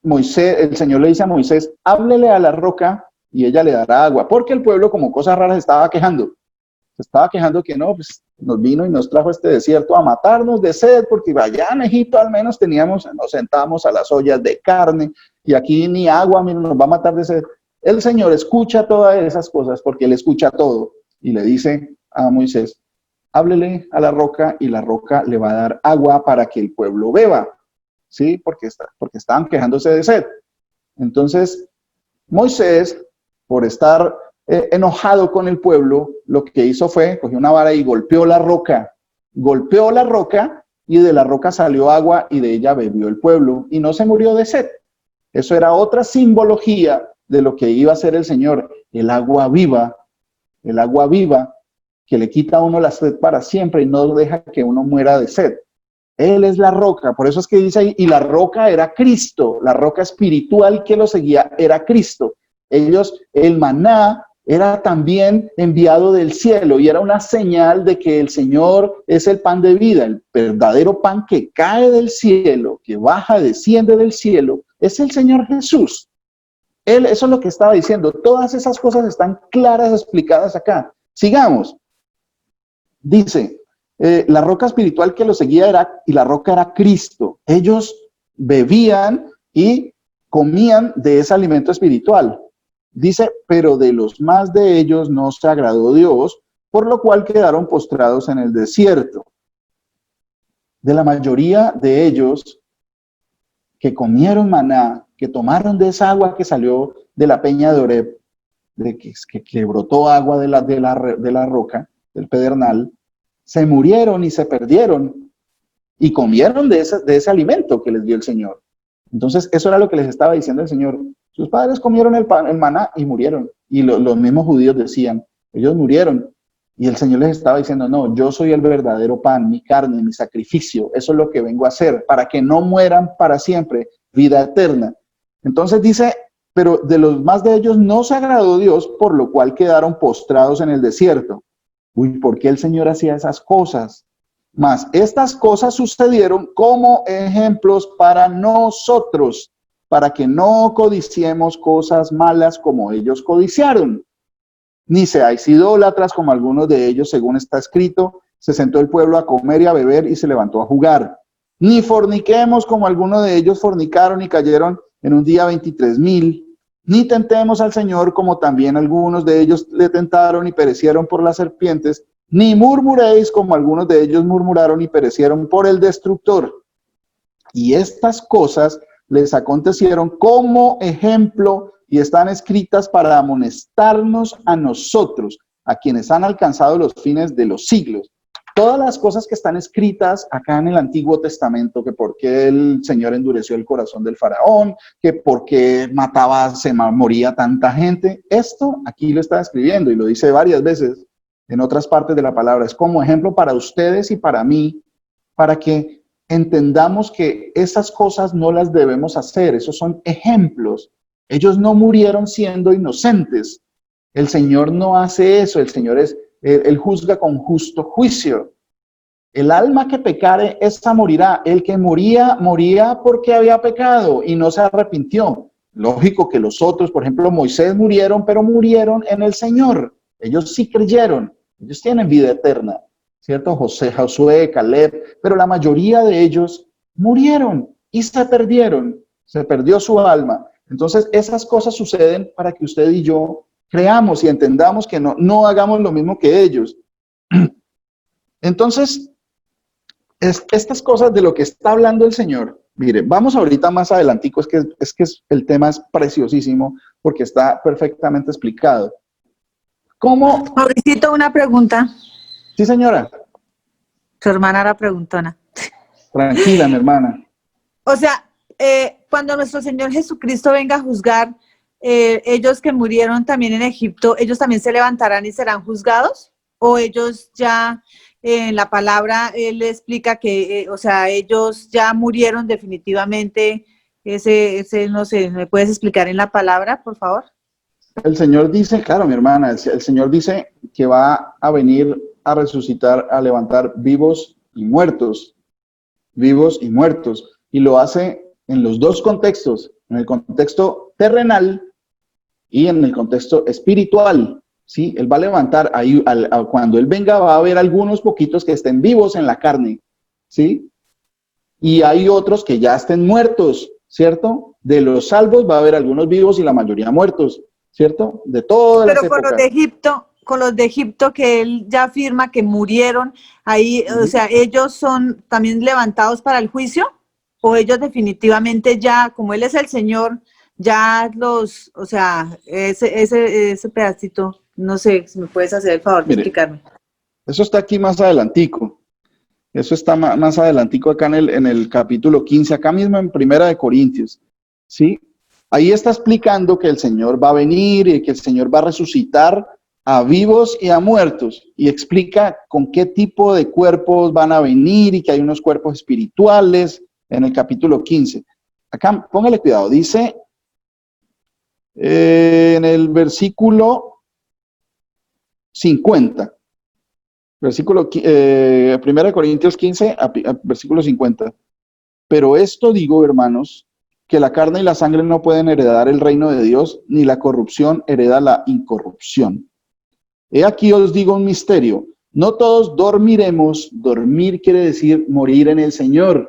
Moisés, el Señor le dice a Moisés, háblele a la roca y ella le dará agua? Porque el pueblo, como cosas raras, se estaba quejando que no, pues nos vino y nos trajo este desierto a matarnos de sed, porque allá en Egipto al menos nos sentábamos a las ollas de carne y aquí ni agua, mira, nos va a matar de sed. El Señor escucha todas esas cosas porque Él escucha todo y le dice a Moisés, háblele a la roca y la roca le va a dar agua para que el pueblo beba. ¿Sí? Porque estaban quejándose de sed. Entonces, Moisés, por estar enojado con el pueblo, lo que hizo fue, cogió una vara y golpeó la roca y de la roca salió agua y de ella bebió el pueblo y no se murió de sed. Eso era otra simbología de lo que iba a hacer el Señor, el agua viva que le quita a uno la sed para siempre y no deja que uno muera de sed. Él es la roca, por eso es que dice ahí, y la roca era Cristo, la roca espiritual que lo seguía era Cristo. El maná era también enviado del cielo y era una señal de que el Señor es el pan de vida, el verdadero pan que cae del cielo, que baja, desciende del cielo, es el Señor Jesús. Eso es lo que estaba diciendo, todas esas cosas están claras, explicadas acá. Sigamos. Dice, la roca espiritual que lo seguía y la roca era Cristo. Ellos bebían y comían de ese alimento espiritual. Dice, pero de los más de ellos no se agradó Dios, por lo cual quedaron postrados en el desierto. De la mayoría de ellos que comieron maná, que tomaron de esa agua que salió de la peña de Oreb, que brotó agua de la roca, del pedernal, se murieron y se perdieron y comieron de ese alimento que les dio el Señor. Entonces, eso era lo que les estaba diciendo el Señor. Sus padres comieron el maná y murieron. Y los mismos judíos decían, ellos murieron. Y el Señor les estaba diciendo, no, yo soy el verdadero pan, mi carne, mi sacrificio. Eso es lo que vengo a hacer, para que no mueran para siempre, vida eterna. Entonces dice, pero de los más de ellos no se agradó Dios, por lo cual quedaron postrados en el desierto. Uy, ¿por qué el Señor hacía esas cosas? Mas estas cosas sucedieron como ejemplos para nosotros, para que no codiciemos cosas malas como ellos codiciaron. Ni seáis idólatras como algunos de ellos, según está escrito, se sentó el pueblo a comer y a beber y se levantó a jugar. Ni forniquemos como algunos de ellos fornicaron y cayeron en un día 23,000. Ni tentemos al Señor como también algunos de ellos le tentaron y perecieron por las serpientes. Ni murmuréis como algunos de ellos murmuraron y perecieron por el destructor. Y estas cosas les acontecieron como ejemplo y están escritas para amonestarnos a nosotros, a quienes han alcanzado los fines de los siglos. Todas las cosas que están escritas acá en el Antiguo Testamento, que por qué el Señor endureció el corazón del faraón, que por qué moría tanta gente, esto aquí lo está escribiendo y lo dice varias veces en otras partes de la palabra. Es como ejemplo para ustedes y para mí, para que entendamos que esas cosas no las debemos hacer. Esos son ejemplos. Ellos no murieron siendo inocentes. El Señor no hace eso. El Señor Él juzga con justo juicio. El alma que pecare, esta morirá. El que moría porque había pecado y no se arrepintió. Lógico que los otros, por ejemplo, Moisés murieron, pero murieron en el Señor. Ellos sí creyeron. Ellos tienen vida eterna, ¿cierto? Josué, Caleb, pero la mayoría de ellos murieron y se perdieron. Se perdió su alma. Entonces, esas cosas suceden para que usted y yo creamos y entendamos que no hagamos lo mismo que ellos. Entonces, estas cosas de lo que está hablando el Señor, mire, vamos ahorita más adelantico, es que el tema es preciosísimo porque está perfectamente explicado. ¿Cómo? Mauricito, una pregunta. Sí, señora. Su hermana era preguntona. Tranquila, mi hermana. O sea, cuando nuestro Señor Jesucristo venga a juzgar, ellos que murieron también en Egipto, ¿ellos también se levantarán y serán juzgados? ¿O ellos ya, en la palabra, Él explica que, o sea, ellos ya murieron definitivamente? No sé, ¿me puedes explicar en la palabra, por favor? El Señor dice, claro, mi hermana, el Señor dice que va a venir a resucitar, a levantar vivos y muertos, y lo hace en los dos contextos, en el contexto terrenal y en el contexto espiritual, ¿sí? Él va a levantar, cuando Él venga va a haber algunos poquitos que estén vivos en la carne, ¿sí? Y hay otros que ya estén muertos, ¿cierto? De los salvos va a haber algunos vivos y la mayoría muertos, ¿cierto? De todas las épocas. Pero con los de Egipto que Él ya afirma que murieron, ahí, o sea, ¿ellos son también levantados para el juicio? ¿O ellos definitivamente ya, como Él es el Señor, ya o sea, ese pedacito, no sé, si me puedes hacer el favor de explicarme? Eso está aquí más adelantico. Eso está más adelantico acá en el capítulo 15, acá mismo en Primera de Corintios, ¿sí? Ahí está explicando que el Señor va a venir y que el Señor va a resucitar a vivos y a muertos, y explica con qué tipo de cuerpos van a venir y que hay unos cuerpos espirituales en el capítulo 15. Acá, póngale cuidado, dice en el versículo 50, versículo 1 Corintios 15, versículo 50. Pero esto digo, hermanos, que la carne y la sangre no pueden heredar el reino de Dios, ni la corrupción hereda la incorrupción. He aquí os digo un misterio, no todos dormiremos, dormir quiere decir morir en el Señor,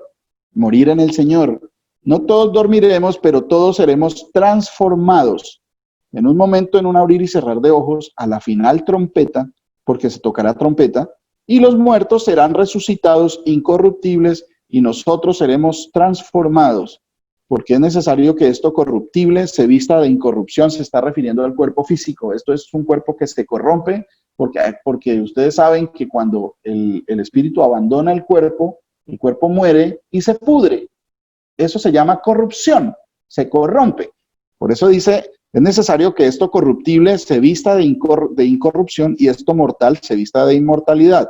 morir en el Señor. No todos dormiremos, pero todos seremos transformados. En un momento, en un abrir y cerrar de ojos, a la final trompeta, porque se tocará trompeta, y los muertos serán resucitados incorruptibles, y nosotros seremos transformados. Porque es necesario que esto corruptible se vista de incorrupción, se está refiriendo al cuerpo físico. Esto es un cuerpo que se corrompe, porque ustedes saben que cuando el espíritu abandona el cuerpo muere y se pudre. Eso se llama corrupción, se corrompe. Por eso dice, es necesario que esto corruptible se vista de incorrupción y esto mortal se vista de inmortalidad.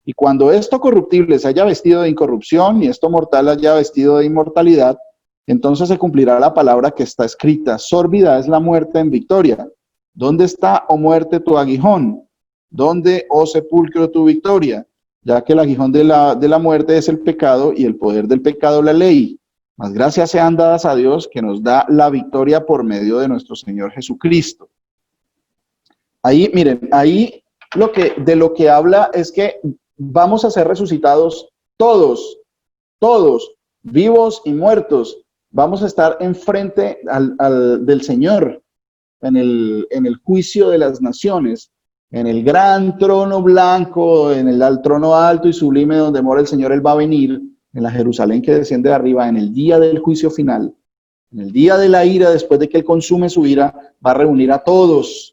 Y cuando esto corruptible se haya vestido de incorrupción y esto mortal haya vestido de inmortalidad, entonces se cumplirá la palabra que está escrita, sórbida es la muerte en victoria. ¿Dónde está, oh muerte, tu aguijón? ¿Dónde, oh sepulcro, tu victoria? ya que el aguijón de la muerte es el pecado y el poder del pecado la ley. Mas gracias sean dadas a Dios que nos da la victoria por medio de nuestro Señor Jesucristo. Ahí, miren, ahí de lo que habla es que vamos a ser resucitados todos, vivos y muertos. Vamos a estar enfrente del Señor en el juicio de las naciones, en el gran trono blanco, en el trono alto y sublime donde mora el Señor. Él va a venir en la Jerusalén que desciende de arriba, en el día del juicio final, en el día de la ira, después de que Él consume su ira, va a reunir a todos.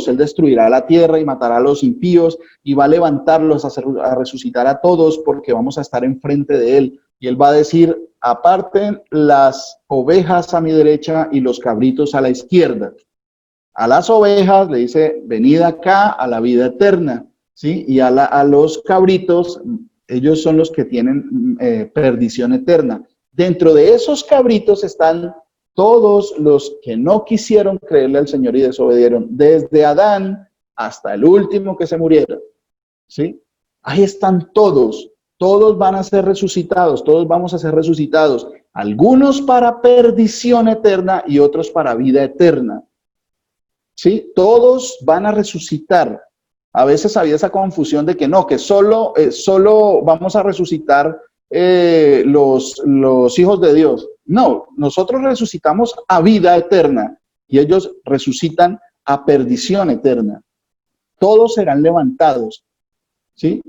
Él destruirá la tierra y matará a los impíos y va a levantarlos a resucitar a todos, porque vamos a estar enfrente de Él. Y Él va a decir: aparten las ovejas a mi derecha y los cabritos a la izquierda. A las ovejas le dice: venid acá a la vida eterna, ¿sí? Y a los cabritos, ellos son los que tienen perdición eterna. Dentro de esos cabritos están todos los que no quisieron creerle al Señor y desobedieron, desde Adán hasta el último que se muriera, ¿sí? Ahí están todos van a ser resucitados, todos vamos a ser resucitados, algunos para perdición eterna y otros para vida eterna, ¿sí? Todos van a resucitar. A veces había esa confusión de que no, que solo vamos a resucitar los hijos de Dios. No, nosotros resucitamos a vida eterna y ellos resucitan a perdición eterna. Todos serán levantados, ¿sí?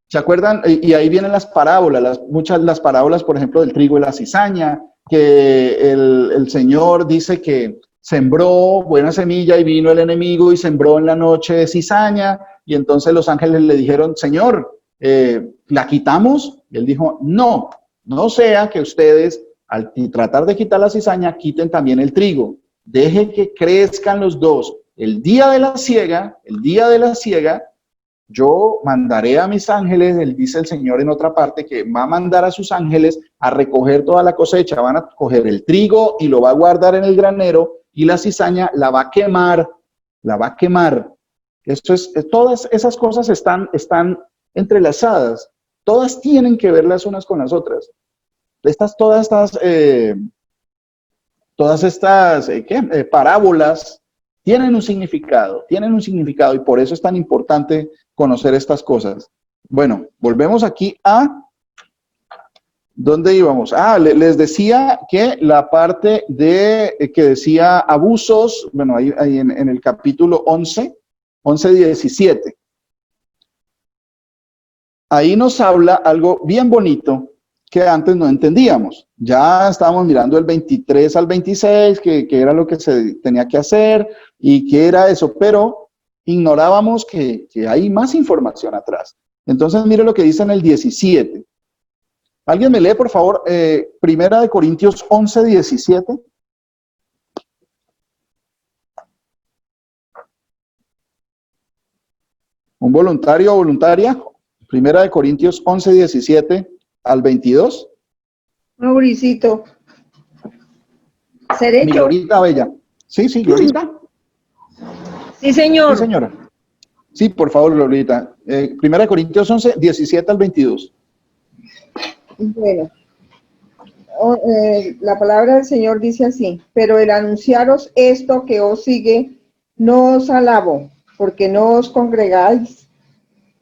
¿Se acuerdan? Y ahí vienen las parábolas, las parábolas, por ejemplo, del trigo y la cizaña, que el Señor dice que sembró buena semilla y vino el enemigo y sembró en la noche cizaña, y entonces los ángeles le dijeron: Señor, ¿la quitamos? Y él dijo: no sea que ustedes, al tratar de quitar la cizaña, quiten también el trigo. Deje que crezcan los dos. El día de la siega, yo mandaré a mis ángeles, él dice el Señor en otra parte, que va a mandar a sus ángeles a recoger toda la cosecha. Van a coger el trigo y lo va a guardar en el granero, y la cizaña la va a quemar. Todas esas cosas están entrelazadas. Todas tienen que ver las unas con las otras. Todas estas parábolas tienen un significado, y por eso es tan importante conocer estas cosas. Bueno, volvemos aquí a ¿dónde íbamos? Les decía que la parte que decía abusos, bueno, ahí en el capítulo 11:17. Ahí nos habla algo bien bonito que antes no entendíamos. Ya estábamos mirando el 23 al 26, que era lo que se tenía que hacer y qué era eso, pero ignorábamos que hay más información atrás. Entonces, mire lo que dice en el 17. ¿Alguien me lee, por favor, Primera de Corintios 11:17? ¿Un voluntario o voluntaria? Primera de Corintios 11:17 al 22. Mauricito. ¿Seré Mi yo? Glorita Bella. Sí, Glorita. Sí, señor. Sí, señora. Sí, por favor, Glorita. Primera de Corintios 11:17 al 22. Bueno, la palabra del Señor dice así: pero el anunciaros esto que os sigue, no os alabo, porque no os congregáis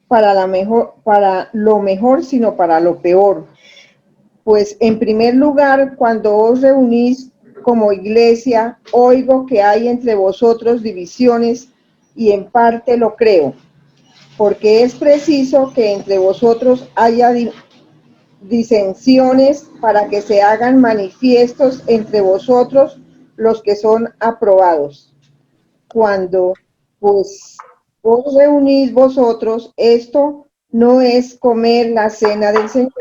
para lo mejor, sino para lo peor. Pues en primer lugar, cuando os reunís como iglesia, oigo que hay entre vosotros divisiones, y en parte lo creo, porque es preciso que entre vosotros haya disensiones, para que se hagan manifiestos entre vosotros los que son aprobados. Cuando pues os reunís vosotros, esto no es comer la cena del Señor.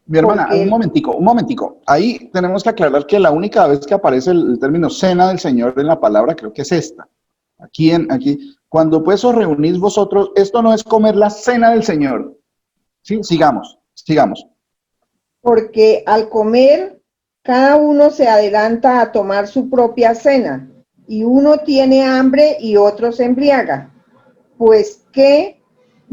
Mi hermana, un momentico. Ahí tenemos que aclarar que la única vez que aparece el término cena del Señor en la palabra, creo que es esta. Aquí. Cuando pues os reunís vosotros, esto no es comer la cena del Señor. Sí, sigamos. Porque al comer, cada uno se adelanta a tomar su propia cena, y uno tiene hambre y otro se embriaga. Pues ¿qué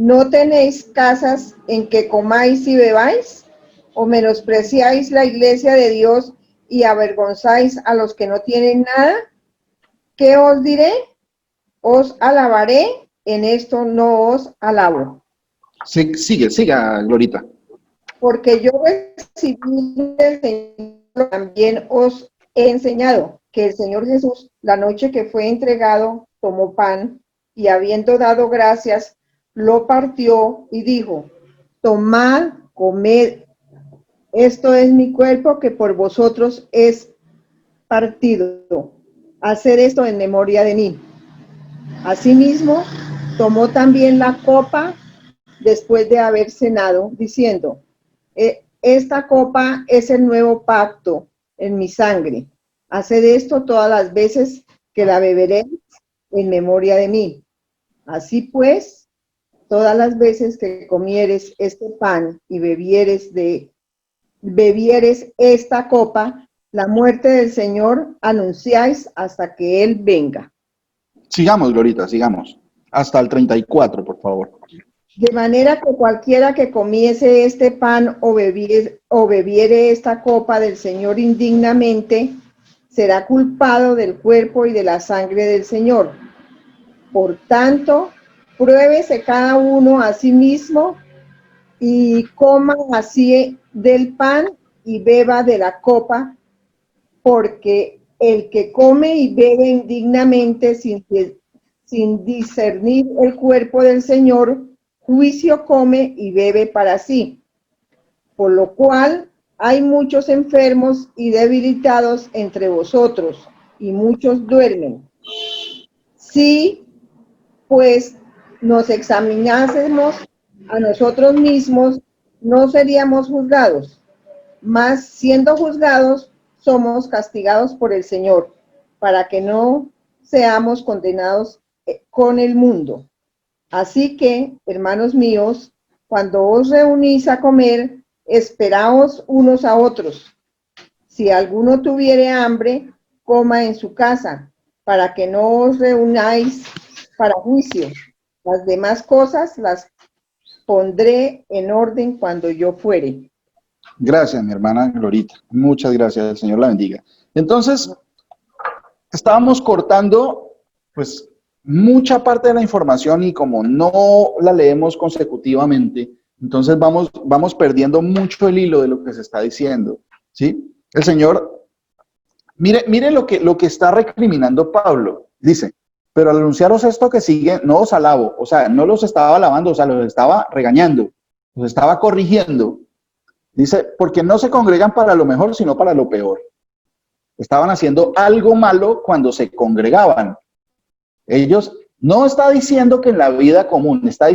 ¿No tenéis casas en que comáis y bebáis? ¿O menospreciáis la iglesia de Dios y avergonzáis a los que no tienen nada? ¿Qué os diré? Os alabaré, en esto no os alabo. Siga, Glorita. Porque yo recibí del Señor, también os he enseñado que el Señor Jesús, la noche que fue entregado, tomó pan y habiendo dado gracias, lo partió y dijo, tomad, comed, esto es mi cuerpo que por vosotros es partido. Haced esto en memoria de mí. Asimismo, tomó también la copa después de haber cenado, diciendo, esta copa es el nuevo pacto en mi sangre. Haced esto todas las veces que la beberéis en memoria de mí. Así pues, todas las veces que comieres este pan y bebieres esta copa, la muerte del Señor anunciáis hasta que Él venga. Sigamos, Glorita, sigamos. Hasta el 34, por favor. De manera que cualquiera que comiese este pan o bebiere esta copa del Señor indignamente, será culpado del cuerpo y de la sangre del Señor. Por tanto, pruébese cada uno a sí mismo y coma así del pan y beba de la copa, porque el que come y bebe indignamente sin discernir el cuerpo del Señor, juicio come y bebe para sí. Por lo cual hay muchos enfermos y debilitados entre vosotros, y muchos duermen. Si, pues, nos examinásemos a nosotros mismos, no seríamos juzgados, mas siendo juzgados, somos castigados por el Señor, para que no seamos condenados con el mundo. Así que, hermanos míos, cuando os reunís a comer, esperaos unos a otros. Si alguno tuviere hambre, coma en su casa, para que no os reunáis para juicio. Las demás cosas las pondré en orden cuando yo fuere. Gracias, mi hermana Glorita. Muchas gracias, el Señor la bendiga. Entonces, estábamos cortando, pues, mucha parte de la información y como no la leemos consecutivamente, entonces vamos perdiendo mucho el hilo de lo que se está diciendo, ¿sí? El Señor, mire lo que está recriminando Pablo. Dice, pero al anunciaros esto que sigue, no os alabo. O sea, no los estaba alabando, o sea, los estaba regañando, los estaba corrigiendo. Dice, porque no se congregan para lo mejor, sino para lo peor. Estaban haciendo algo malo cuando se congregaban. Ellos no está diciendo que en la vida común, está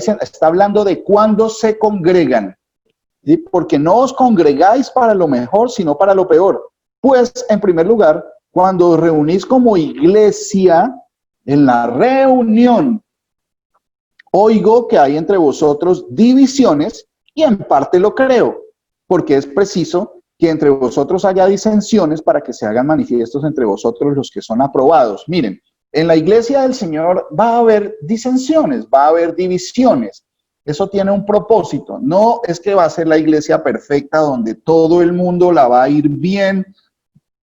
hablando de cuando se congregan. ¿Sí? Porque no os congregáis para lo mejor, sino para lo peor. Pues, en primer lugar, cuando os reunís como iglesia, en la reunión, oigo que hay entre vosotros divisiones, y en parte lo creo, porque es preciso que entre vosotros haya disensiones para que se hagan manifiestos entre vosotros los que son aprobados. Miren, en la iglesia del Señor va a haber disensiones, va a haber divisiones. Eso tiene un propósito. No es que va a ser la iglesia perfecta donde todo el mundo la va a ir bien.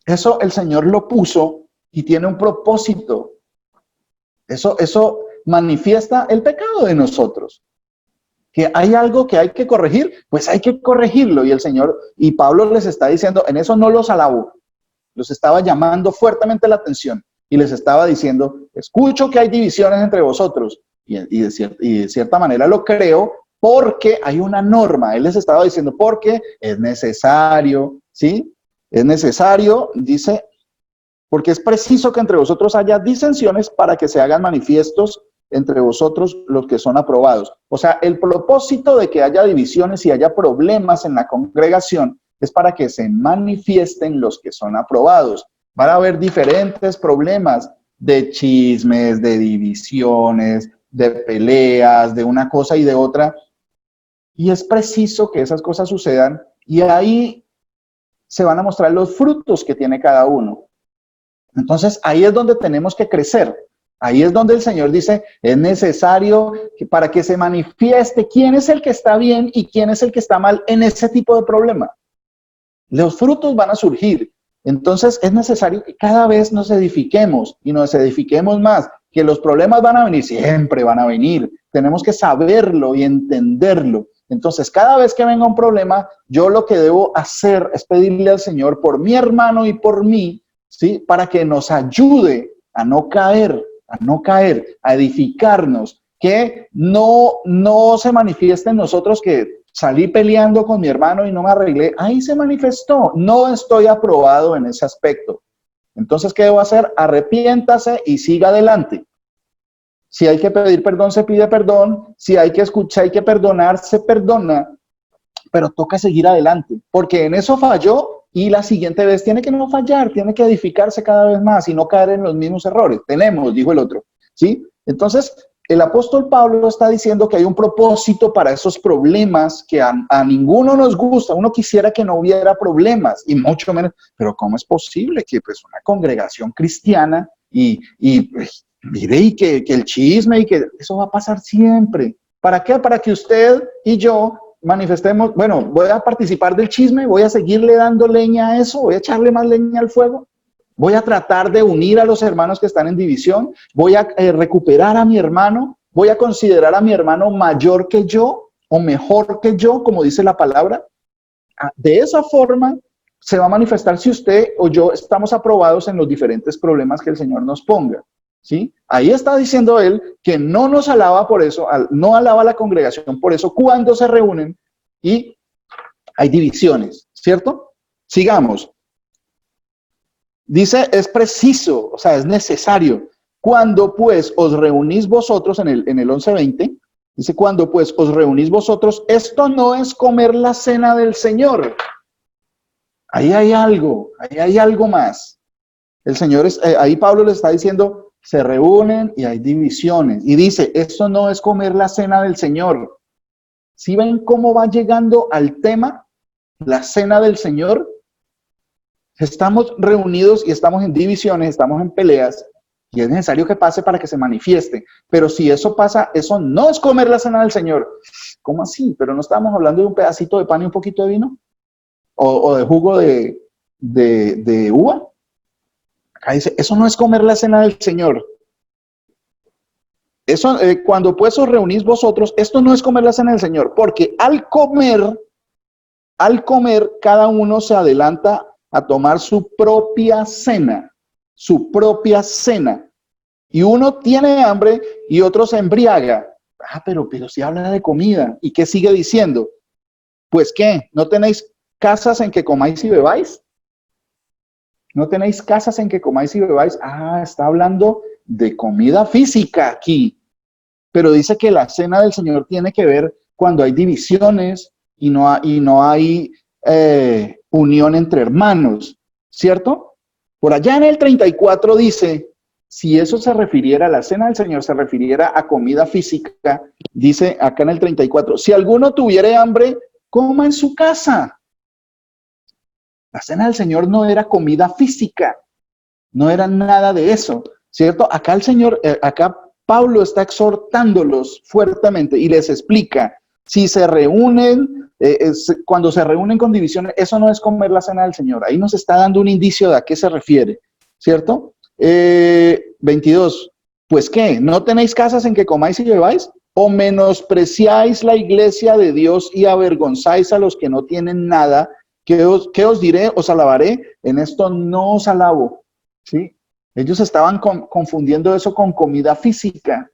Eso el Señor lo puso y tiene un propósito. Eso manifiesta el pecado de nosotros. Que hay algo que hay que corregir, pues hay que corregirlo. Y el Señor, y Pablo les está diciendo, en eso no los alabó. Los estaba llamando fuertemente la atención. Y les estaba diciendo, escucho que hay divisiones entre vosotros, y de cierta manera lo creo, porque hay una norma. Él les estaba diciendo, porque es necesario, ¿sí? Es necesario, dice, porque es preciso que entre vosotros haya disensiones para que se hagan manifiestos entre vosotros los que son aprobados. O sea, el propósito de que haya divisiones y haya problemas en la congregación es para que se manifiesten los que son aprobados. Van a haber diferentes problemas de chismes, de divisiones, de peleas, de una cosa y de otra. Y es preciso que esas cosas sucedan y ahí se van a mostrar los frutos que tiene cada uno. Entonces, ahí es donde tenemos que crecer. Ahí es donde el Señor dice, es necesario que para que se manifieste quién es el que está bien y quién es el que está mal en ese tipo de problema. Los frutos van a surgir. Entonces es necesario que cada vez nos edifiquemos y nos edifiquemos más, que los problemas van a venir, siempre van a venir. Tenemos que saberlo y entenderlo. Entonces, cada vez que venga un problema, yo lo que debo hacer es pedirle al Señor por mi hermano y por mí, ¿sí? Para que nos ayude a no caer, a edificarnos, que no se manifieste en nosotros que salí peleando con mi hermano y no me arreglé. Ahí se manifestó. No estoy aprobado en ese aspecto. Entonces, ¿qué debo hacer? Arrepiéntase y siga adelante. Si hay que pedir perdón, se pide perdón. Si hay que escuchar, hay que perdonar, se perdona. Pero toca seguir adelante, porque en eso falló y la siguiente vez tiene que no fallar, tiene que edificarse cada vez más y no caer en los mismos errores. Tenemos, dijo el otro, ¿sí? Entonces, el apóstol Pablo está diciendo que hay un propósito para esos problemas que a ninguno nos gusta. Uno quisiera que no hubiera problemas y mucho menos, pero ¿cómo es posible que pues una congregación cristiana pues, mire, y que el chisme y que eso va a pasar siempre? ¿Para qué? Para que usted y yo manifestemos, bueno, voy a participar del chisme, voy a seguirle dando leña a eso, voy a echarle más leña al fuego. Voy a tratar de unir a los hermanos que están en división. Voy a recuperar a mi hermano. Voy a considerar a mi hermano mayor que yo o mejor que yo, como dice la palabra. De esa forma se va a manifestar si usted o yo estamos aprobados en los diferentes problemas que el Señor nos ponga, ¿sí? Ahí está diciendo él que no nos alaba por eso, no alaba a la congregación por eso cuando se reúnen y hay divisiones, ¿cierto? Sigamos. Dice, es preciso, o sea, es necesario. Cuando pues os reunís vosotros, en el 11:20, dice, cuando pues os reunís vosotros, esto no es comer la cena del Señor. Ahí hay algo más. El Señor, ahí Pablo le está diciendo, se reúnen y hay divisiones. Y dice, esto no es comer la cena del Señor. ¿Sí ven cómo va llegando al tema, la cena del Señor? Estamos reunidos y estamos en divisiones, estamos en peleas, y es necesario que pase para que se manifieste. Pero si eso pasa, eso no es comer la cena del Señor. ¿Cómo así? ¿Pero no estamos hablando de un pedacito de pan y un poquito de vino? ¿O de jugo de uva? Acá dice, eso no es comer la cena del Señor. Eso, cuando pues os reunís vosotros, esto no es comer la cena del Señor, porque al comer, cada uno se adelanta a tomar su propia cena, y uno tiene hambre y otro se embriaga. Pero si habla de comida, ¿y qué sigue diciendo? Pues ¿qué? ¿No tenéis casas en que comáis y bebáis? ¿No tenéis casas en que comáis y bebáis? Está hablando de comida física aquí, pero dice que la cena del Señor tiene que ver cuando hay divisiones y no hay unión entre hermanos, ¿cierto? Por allá en el 34 dice, si eso se refiriera a la cena del Señor, se refiriera a comida física, dice acá en el 34, si alguno tuviere hambre, coma en su casa. La cena del Señor no era comida física, no era nada de eso, ¿cierto? Acá el Señor, acá Pablo está exhortándolos fuertemente y les explica, si se reúnen, cuando se reúnen con divisiones, eso no es comer la cena del Señor. Ahí nos está dando un indicio de a qué se refiere, ¿cierto? 22, pues ¿qué? ¿No tenéis casas en que comáis y bebáis? ¿O menospreciáis la iglesia de Dios y avergonzáis a los que no tienen nada? ¿Qué os diré? ¿Os alabaré? En esto no os alabo, ¿sí? Ellos estaban confundiendo eso con comida física,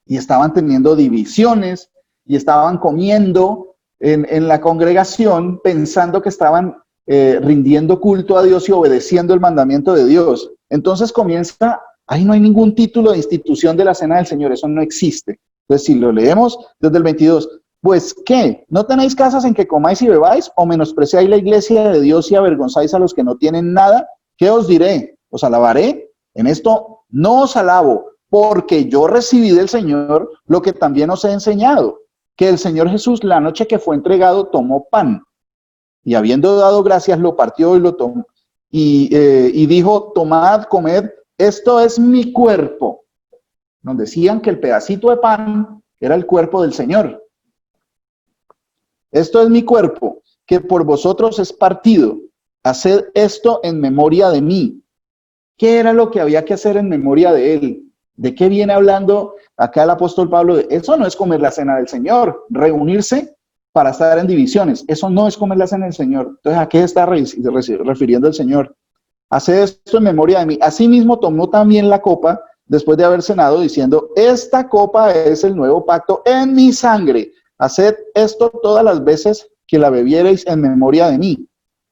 y estaban teniendo divisiones, y estaban comiendo en la congregación pensando que estaban rindiendo culto a Dios y obedeciendo el mandamiento de Dios. Entonces comienza, ahí no hay ningún título de institución de la cena del Señor, eso no existe. Entonces si lo leemos desde el 22, pues ¿qué? ¿No tenéis casas en que comáis y bebáis? ¿O menospreciáis la iglesia de Dios y avergonzáis a los que no tienen nada? ¿Qué os diré? ¿Os alabaré? En esto no os alabo, porque yo recibí del Señor lo que también os he enseñado, que el Señor Jesús la noche que fue entregado tomó pan, y habiendo dado gracias lo partió y lo tomó, y dijo, tomad, comed, esto es mi cuerpo. Nos decían que el pedacito de pan era el cuerpo del Señor. Esto es mi cuerpo, que por vosotros es partido. Haced esto en memoria de mí. ¿Qué era lo que había que hacer en memoria de él? ¿De qué viene hablando acá el apóstol Pablo? Eso no es comer la cena del Señor, reunirse para estar en divisiones. Eso no es comer la cena del Señor. Entonces, ¿a qué está refiriendo el Señor? Haced esto en memoria de mí. Asimismo, tomó también la copa después de haber cenado, diciendo, esta copa es el nuevo pacto en mi sangre. Haced esto todas las veces que la bebiereis en memoria de mí.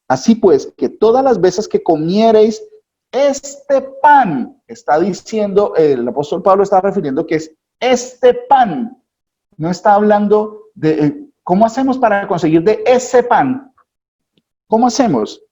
Así pues, que todas las veces que comiereis este pan, está diciendo, el apóstol Pablo está refiriendo que es este pan. No está hablando de cómo hacemos para conseguir de ese pan. ¿Cómo hacemos?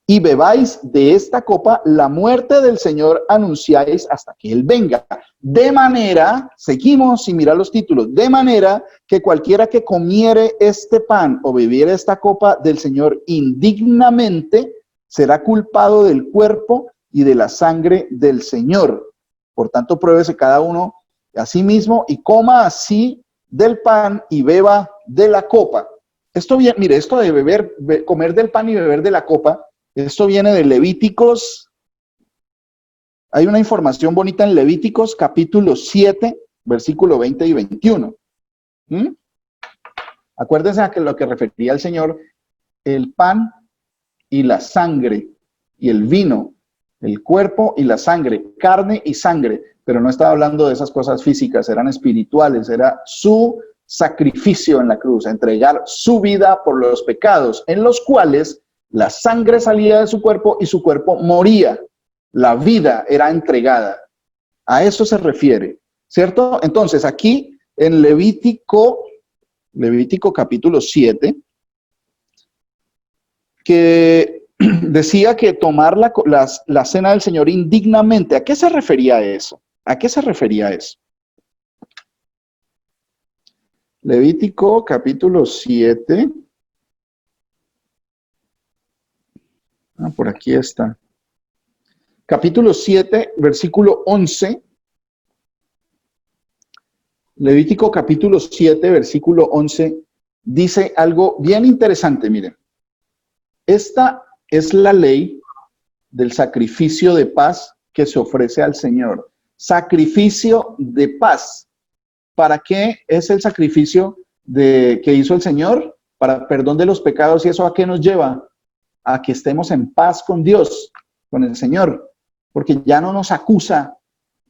Y bebáis de esta copa, la muerte del Señor anunciáis hasta que Él venga. De manera, seguimos sin mirar los títulos, de manera que cualquiera que comiere este pan o bebiere esta copa del Señor indignamente, será culpado del cuerpo y de la sangre del Señor. Por tanto, pruébese cada uno a sí mismo y coma así del pan y beba de la copa. Esto bien, mire, esto de comer del pan y beber de la copa, esto viene de Levíticos. Hay una información bonita en Levíticos, capítulo 7, versículo 20 y 21. Acuérdense a que lo que refería el Señor, el pan y la sangre, y el vino, el cuerpo y la sangre, carne y sangre, pero no estaba hablando de esas cosas físicas, eran espirituales, era su sacrificio en la cruz, entregar su vida por los pecados, en los cuales la sangre salía de su cuerpo y su cuerpo moría. La vida era entregada. A eso se refiere, ¿cierto? Entonces, aquí en Levítico capítulo 7, que decía que tomar la cena del Señor indignamente. ¿A qué se refería eso? ¿A qué se refería eso? Levítico capítulo 7. Por aquí está. Capítulo 7, versículo 11. Levítico capítulo 7, versículo 11, dice algo bien interesante, miren. Esta es la ley del sacrificio de paz que se ofrece al Señor. Sacrificio de paz. ¿Para qué es el sacrificio que hizo el Señor? Para perdón de los pecados. ¿Y eso a qué nos lleva? A que estemos en paz con Dios, con el Señor. Porque ya no nos acusa,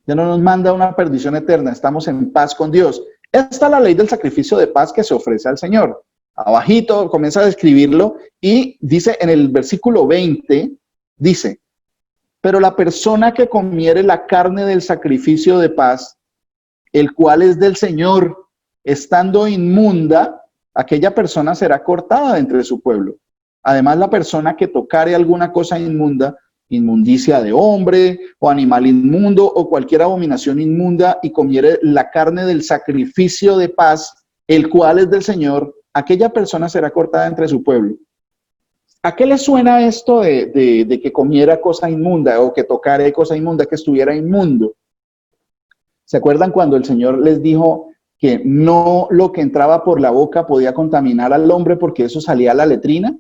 ya no nos manda una perdición eterna. Estamos en paz con Dios. Esta es la ley del sacrificio de paz que se ofrece al Señor. Abajito comienza a describirlo y dice en el versículo 20, dice, pero la persona que comiere la carne del sacrificio de paz, el cual es del Señor, estando inmunda, aquella persona será cortada de entre su pueblo. Además, la persona que tocare alguna cosa inmunda, inmundicia de hombre o animal inmundo o cualquier abominación inmunda y comiere la carne del sacrificio de paz, el cual es del Señor, aquella persona será cortada entre su pueblo. ¿A qué le suena esto de que comiera cosa inmunda o que tocara cosa inmunda, que estuviera inmundo? ¿Se acuerdan cuando el Señor les dijo que no lo que entraba por la boca podía contaminar al hombre porque eso salía a la letrina?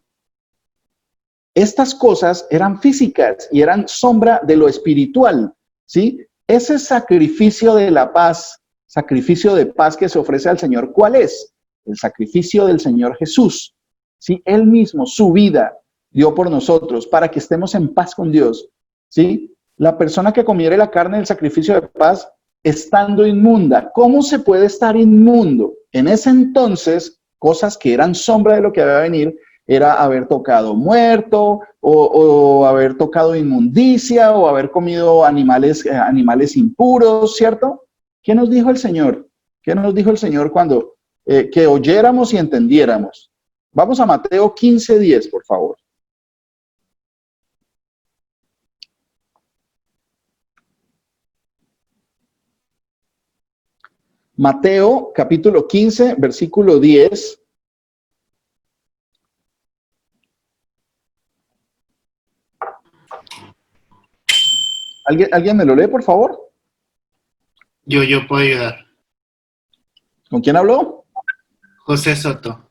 Estas cosas eran físicas y eran sombra de lo espiritual, ¿sí? Ese sacrificio de la paz, sacrificio de paz que se ofrece al Señor, ¿cuál es? El sacrificio del Señor Jesús, ¿sí? Él mismo, su vida, dio por nosotros para que estemos en paz con Dios, ¿sí? La persona que comiere la carne del sacrificio de paz, estando inmunda. ¿Cómo se puede estar inmundo? En ese entonces, cosas que eran sombra de lo que había a venir, era haber tocado muerto, o haber tocado inmundicia, o haber comido animales impuros, ¿cierto? ¿Qué nos dijo el Señor? ¿Qué nos dijo el Señor cuando que oyéramos y entendiéramos? Vamos a Mateo 15:10, por favor. Mateo, capítulo 15, versículo 10. ¿Alguien me lo lee, por favor? Yo puedo ayudar. ¿Con quién habló? José Soto.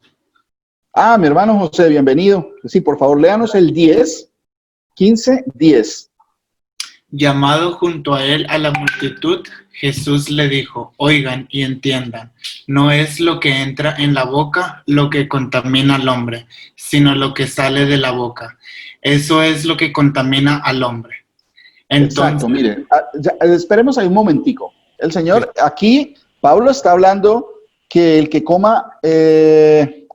Ah, mi hermano José, bienvenido. Sí, por favor, léanos el 10, 15, 10. Llamado junto a él a la multitud, Jesús le dijo, oigan y entiendan, no es lo que entra en la boca lo que contamina al hombre, sino lo que sale de la boca. Eso es lo que contamina al hombre. Entonces, exacto, mire, esperemos ahí un momentico. El Señor, aquí, Pablo está hablando que el que coma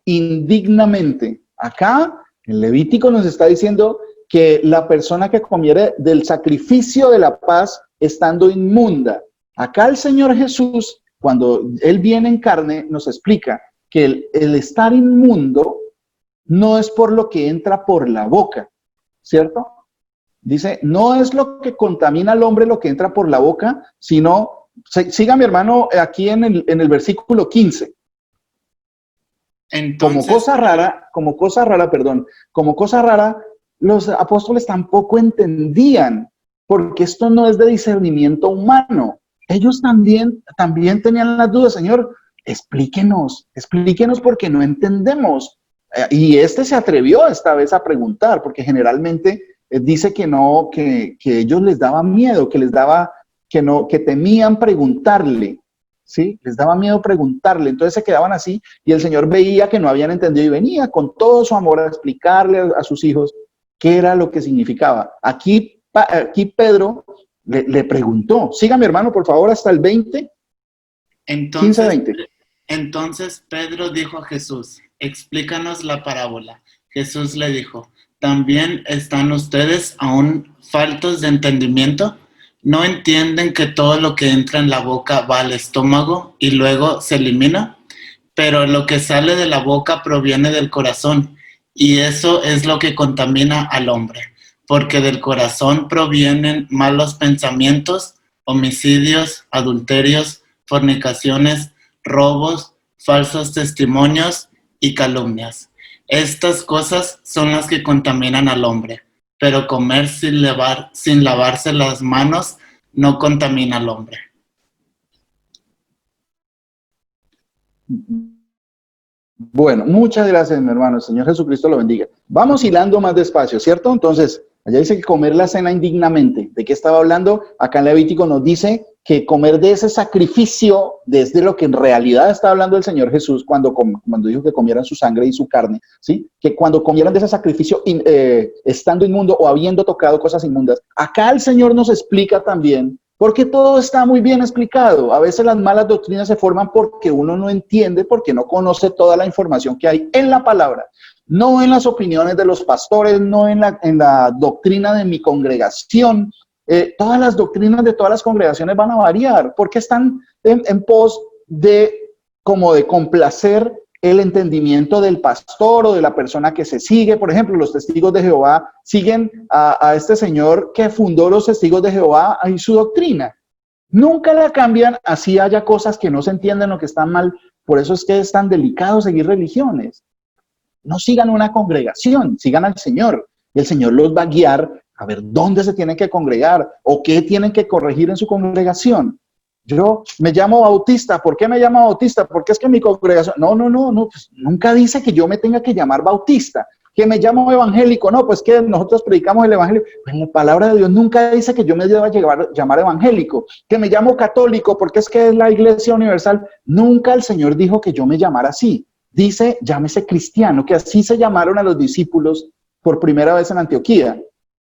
indignamente. Acá, el Levítico nos está diciendo que la persona que comiere del sacrificio de la paz estando inmunda. Acá el Señor Jesús, cuando Él viene en carne, nos explica que el estar inmundo no es por lo que entra por la boca, ¿cierto? Dice, no es lo que contamina al hombre lo que entra por la boca, sino, siga mi hermano aquí en el versículo 15. entonces, Como cosa rara, los apóstoles tampoco entendían, porque esto no es de discernimiento humano. Ellos también tenían las dudas, Señor, explíquenos porque no entendemos. Y se atrevió esta vez a preguntar, porque generalmente dice que no, que ellos les daba miedo, que temían preguntarle. ¿Sí? Les daba miedo preguntarle, entonces se quedaban así y el Señor veía que no habían entendido y venía con todo su amor a explicarle a sus hijos qué era lo que significaba. Aquí Pedro le preguntó, siga mi hermano por favor hasta el 20, 15, 20. Entonces Pedro dijo a Jesús, explícanos la parábola. Jesús le dijo, ¿también están ustedes aún faltos de entendimiento? ¿No entienden que todo lo que entra en la boca va al estómago y luego se elimina? Pero lo que sale de la boca proviene del corazón, y eso es lo que contamina al hombre, porque del corazón provienen malos pensamientos, homicidios, adulterios, fornicaciones, robos, falsos testimonios y calumnias. Estas cosas son las que contaminan al hombre. Pero comer sin lavarse las manos no contamina al hombre. Bueno, muchas gracias, mi hermano. El Señor Jesucristo lo bendiga. Vamos hilando más despacio, ¿cierto? Entonces, allá dice que comer la cena indignamente. ¿De qué estaba hablando? Acá en Levítico nos dice que comer de ese sacrificio, desde lo que en realidad está hablando el Señor Jesús cuando dijo que comieran su sangre y su carne, ¿sí? Que cuando comieran de ese sacrificio estando inmundo o habiendo tocado cosas inmundas. Acá el Señor nos explica también, porque todo está muy bien explicado. A veces las malas doctrinas se forman porque uno no entiende, porque no conoce toda la información que hay en la palabra. No en las opiniones de los pastores, no en la doctrina de mi congregación. Todas las doctrinas de todas las congregaciones van a variar porque están en pos de complacer el entendimiento del pastor o de la persona que se sigue. Por ejemplo, los testigos de Jehová siguen a este señor que fundó los testigos de Jehová y su doctrina. Nunca la cambian, así haya cosas que no se entienden o que están mal. Por eso es que es tan delicado seguir religiones. No sigan una congregación, sigan al Señor. Y el Señor los va a guiar a ver dónde se tienen que congregar o qué tienen que corregir en su congregación. Yo me llamo bautista. ¿Por qué me llamo bautista? Porque es que mi congregación... No, pues nunca dice que yo me tenga que llamar bautista. Que me llamo evangélico. No, pues que nosotros predicamos el evangelio. Pues la palabra de Dios nunca dice que yo me deba llamar evangélico. Que me llamo católico porque es que es la Iglesia Universal. Nunca el Señor dijo que yo me llamara así. Dice, llámese cristiano, que así se llamaron a los discípulos por primera vez en Antioquía.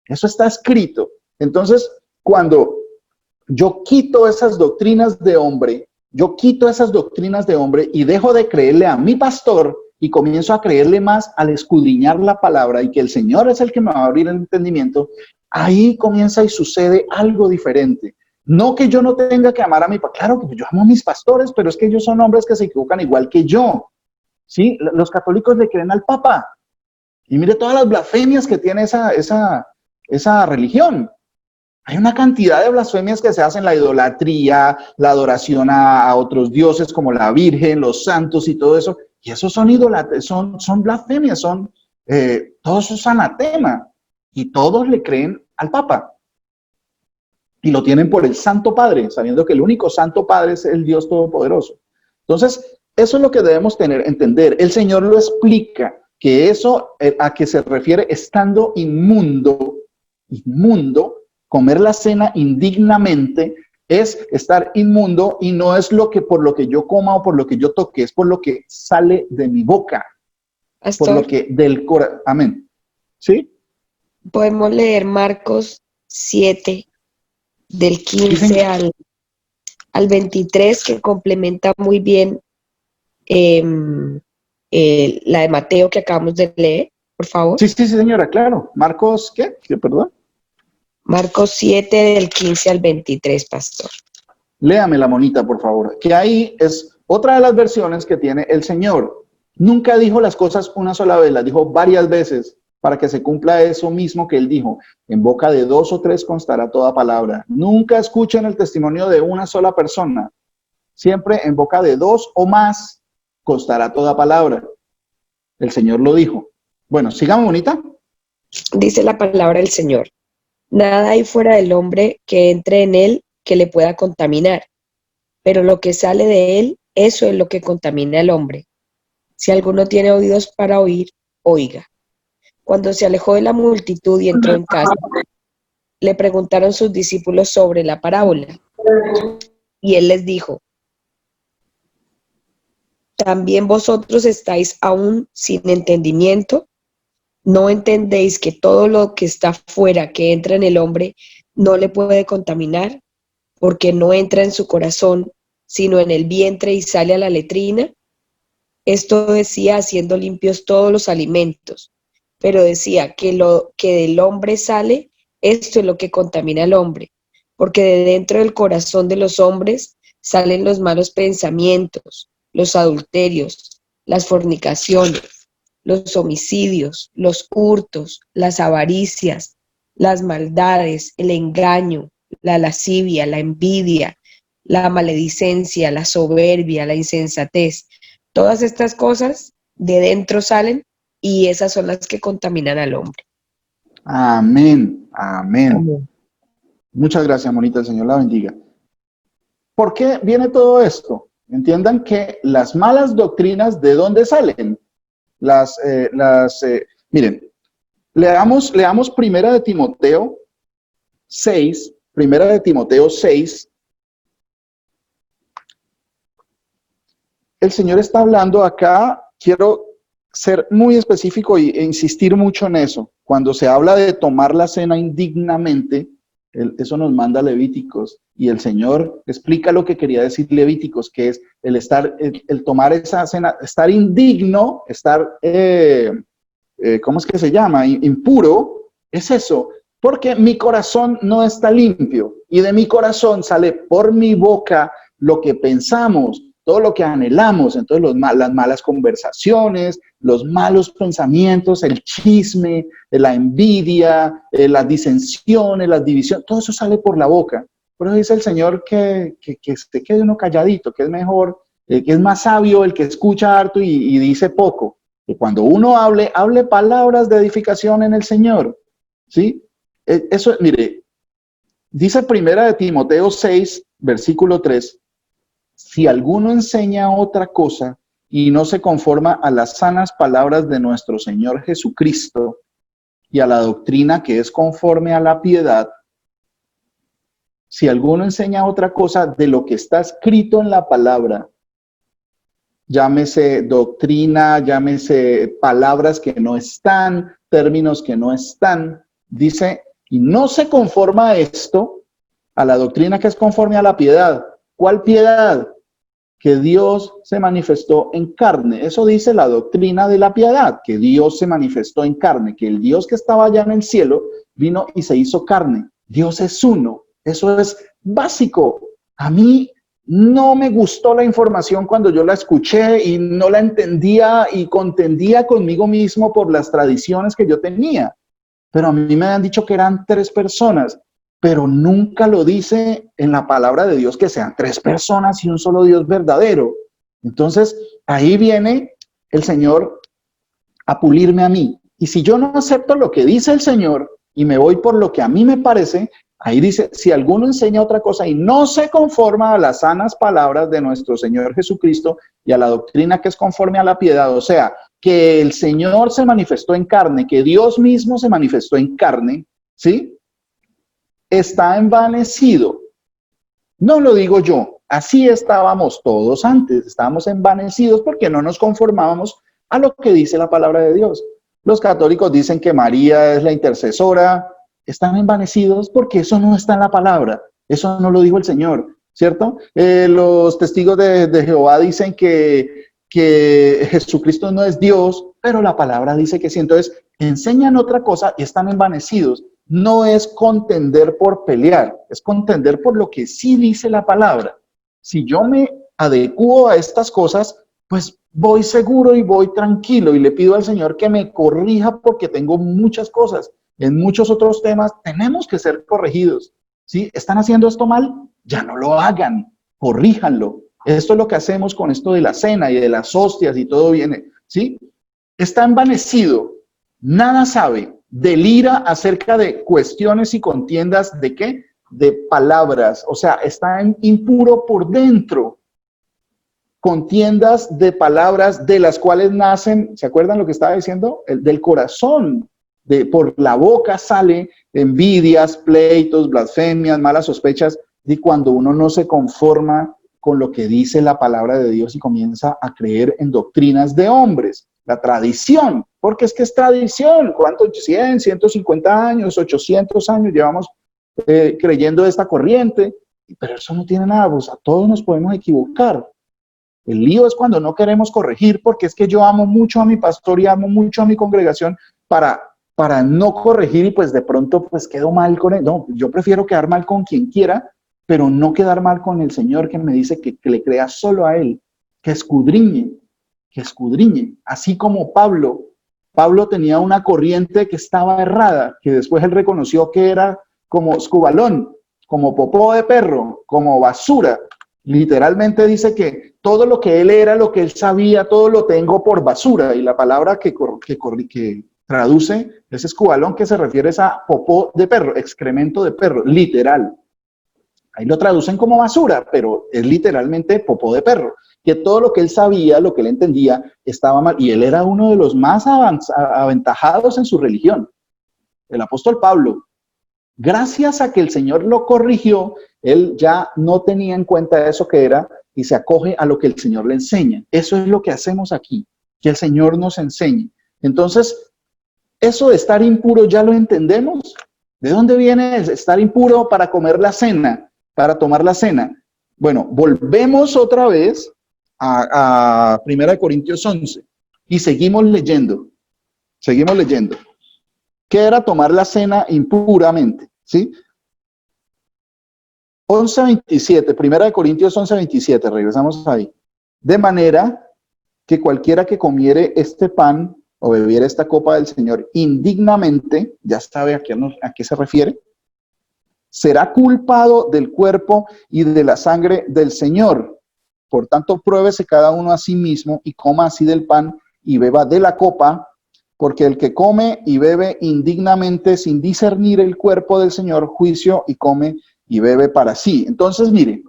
Eso está escrito. Entonces, cuando yo quito esas doctrinas de hombre y dejo de creerle a mi pastor y comienzo a creerle más al escudriñar la palabra y que el Señor es el que me va a abrir el entendimiento, ahí comienza y sucede algo diferente. No que yo no tenga que amar a mi pastor. Claro que yo amo a mis pastores, pero es que ellos son hombres que se equivocan igual que yo. ¿Sí? Los católicos le creen al Papa. Y mire todas las blasfemias que tiene esa religión. Hay una cantidad de blasfemias que se hacen, la idolatría, la adoración a otros dioses como la Virgen, los santos y todo eso. Y esos son son blasfemias, todo eso es anatema. Y todos le creen al Papa. y lo tienen por el Santo Padre, sabiendo que el único Santo Padre es el Dios Todopoderoso. Entonces, eso es lo que debemos entender. El Señor lo explica, que eso a que se refiere estando inmundo, comer la cena indignamente, es estar inmundo y no es lo que por lo que yo coma o por lo que yo toque, es por lo que sale de mi boca, Pastor, por lo que del corazón. Amén. ¿Sí? podemos leer Marcos 7, del 15 Sí, al 23, que complementa muy bien la de Mateo que acabamos de leer, por favor. sí, señora, claro. Marcos, ¿qué? ¿Qué, perdón? Marcos 7, del 15 al 23, pastor. Léame la monita, por favor. Que ahí es otra de las versiones que tiene el Señor. Nunca dijo las cosas una sola vez, las dijo varias veces para que se cumpla eso mismo que él dijo. En boca de 2 o 3 constará toda palabra. Nunca escuchen el testimonio de una sola persona. Siempre en boca de 2 o más constará toda palabra. El Señor lo dijo. Bueno, sigamos, monita. Dice la palabra del Señor: nada hay fuera del hombre que entre en él que le pueda contaminar, pero lo que sale de él, eso es lo que contamina al hombre. Si alguno tiene oídos para oír, oiga. Cuando se alejó de la multitud y entró en casa, le preguntaron sus discípulos sobre la parábola. Y él les dijo: ¿también vosotros estáis aún sin entendimiento? ¿No entendéis que todo lo que está fuera, que entra en el hombre, no le puede contaminar? Porque no entra en su corazón, sino en el vientre y sale a la letrina. Esto decía haciendo limpios todos los alimentos, pero decía que lo que del hombre sale, esto es lo que contamina al hombre, porque de dentro del corazón de los hombres salen los malos pensamientos, los adulterios, las fornicaciones, los homicidios, los hurtos, las avaricias, las maldades, el engaño, la lascivia, la envidia, la maledicencia, la soberbia, la insensatez. Todas estas cosas de dentro salen y esas son las que contaminan al hombre. Amén. Amén. Amén. Muchas gracias, monita. El Señor la bendiga. ¿Por qué viene todo esto? Entiendan que las malas doctrinas, ¿de dónde salen? Miren, leamos Primera de Timoteo 6, Primera de Timoteo 6. El Señor está hablando acá, quiero ser muy específico e insistir mucho en eso. Cuando se habla de tomar la cena indignamente, eso nos manda Levíticos, y el Señor explica lo que quería decir Levíticos, que es el tomar esa cena, estar indigno, estar, ¿cómo es que se llama? Impuro, es eso, porque mi corazón no está limpio, y de mi corazón sale por mi boca lo que pensamos, todo lo que anhelamos. Entonces las malas conversaciones, los malos pensamientos, el chisme, la envidia, las disensiones, las divisiones, todo eso sale por la boca. Por eso dice el Señor que se quede uno calladito, que es mejor, que es más sabio el que escucha harto y dice poco. Que cuando uno hable palabras de edificación en el Señor. ¿Sí? Eso, mire, dice Primera de Timoteo 6, versículo 3. Si alguno enseña otra cosa y no se conforma a las sanas palabras de nuestro Señor Jesucristo y a la doctrina que es conforme a la piedad, si alguno enseña otra cosa de lo que está escrito en la palabra, llámese doctrina, llámese palabras que no están, términos que no están, dice, y no se conforma a esto, a la doctrina que es conforme a la piedad. ¿Cuál piedad? Que Dios se manifestó en carne. Eso dice la doctrina de la piedad, que Dios se manifestó en carne, que el Dios que estaba allá en el cielo vino y se hizo carne. Dios es uno. Eso es básico. A mí no me gustó la información cuando yo la escuché y no la entendía y contendía conmigo mismo por las tradiciones que yo tenía. Pero a mí me han dicho que eran 3 personas. Pero nunca lo dice en la palabra de Dios que sean 3 personas y un solo Dios verdadero. Entonces, ahí viene el Señor a pulirme a mí. Y si yo no acepto lo que dice el Señor y me voy por lo que a mí me parece, Ahí dice, si alguno enseña otra cosa y no se conforma a las sanas palabras de nuestro Señor Jesucristo y a la doctrina que es conforme a la piedad, o sea, que el Señor se manifestó en carne, que Dios mismo se manifestó en carne, ¿sí? Está envanecido. No lo digo yo, así estábamos todos antes, estábamos envanecidos porque no nos conformábamos a lo que dice la palabra de Dios. Los católicos dicen que María es la intercesora, están envanecidos porque eso no está en la palabra, eso no lo dijo el Señor, ¿cierto? Los testigos de Jehová dicen que Jesucristo no es Dios, pero la palabra dice que sí. Entonces, enseñan otra cosa y están envanecidos. No es contender por pelear, es contender por lo que sí dice la palabra. Si yo me adecuo a estas cosas, pues voy seguro y voy tranquilo y le pido al Señor que me corrija porque tengo muchas cosas. En muchos otros temas tenemos que ser corregidos. ¿Sí? ¿Están haciendo esto mal? Ya no lo hagan, corríjanlo. Esto es lo que hacemos con esto de la cena y de las hostias y todo viene. ¿Sí? Está envanecido, nada sabe, delira acerca de cuestiones y contiendas de ¿qué? De palabras, o sea, está impuro por dentro. Contiendas de palabras de las cuales nacen, ¿se acuerdan lo que estaba diciendo? Del corazón, por la boca sale envidias, pleitos, blasfemias, malas sospechas, y cuando uno no se conforma con lo que dice la palabra de Dios y comienza a creer en doctrinas de hombres, la tradición, porque es que es tradición, ¿cuántos? 100, 150 años, 800 años llevamos creyendo esta corriente, pero eso no tiene nada, pues a todos nos podemos equivocar. El lío es cuando no queremos corregir, porque es que yo amo mucho a mi pastor y amo mucho a mi congregación para no corregir y pues de pronto pues quedo mal con él. No, yo prefiero quedar mal con quien quiera, pero no quedar mal con el Señor que me dice que le crea solo a Él, que escudriñe, así como Pablo. Pablo tenía una corriente que estaba errada, que después él reconoció que era como escubalón, como popó de perro, como basura. Literalmente dice que todo lo que él era, lo que él sabía, todo lo tengo por basura. Y la palabra que traduce es escubalón, que se refiere a popó de perro, excremento de perro, literal. Ahí lo traducen como basura, pero es literalmente popó de perro. Que todo lo que él sabía, lo que él entendía, estaba mal. Y él era uno de los más aventajados en su religión. El apóstol Pablo. Gracias a que el Señor lo corrigió, él ya no tenía en cuenta eso que era y se acoge a lo que el Señor le enseña. Eso es lo que hacemos aquí, que el Señor nos enseñe. Entonces, eso de estar impuro ya lo entendemos. ¿De dónde viene estar impuro para comer la cena, para tomar la cena? Bueno, volvemos otra vez a 1 Corintios 11 y seguimos leyendo. ¿Qué era tomar la cena impuramente? ¿Sí? 11:27, 1 Corintios 11:27, regresamos ahí. De manera que cualquiera que comiere este pan o bebiera esta copa del Señor indignamente, ya sabe a qué se refiere, será culpado del cuerpo y de la sangre del Señor. Por tanto, pruébese cada uno a sí mismo y coma así del pan y beba de la copa, porque el que come y bebe indignamente sin discernir el cuerpo del Señor, juicio y come y bebe para sí. Entonces, mire,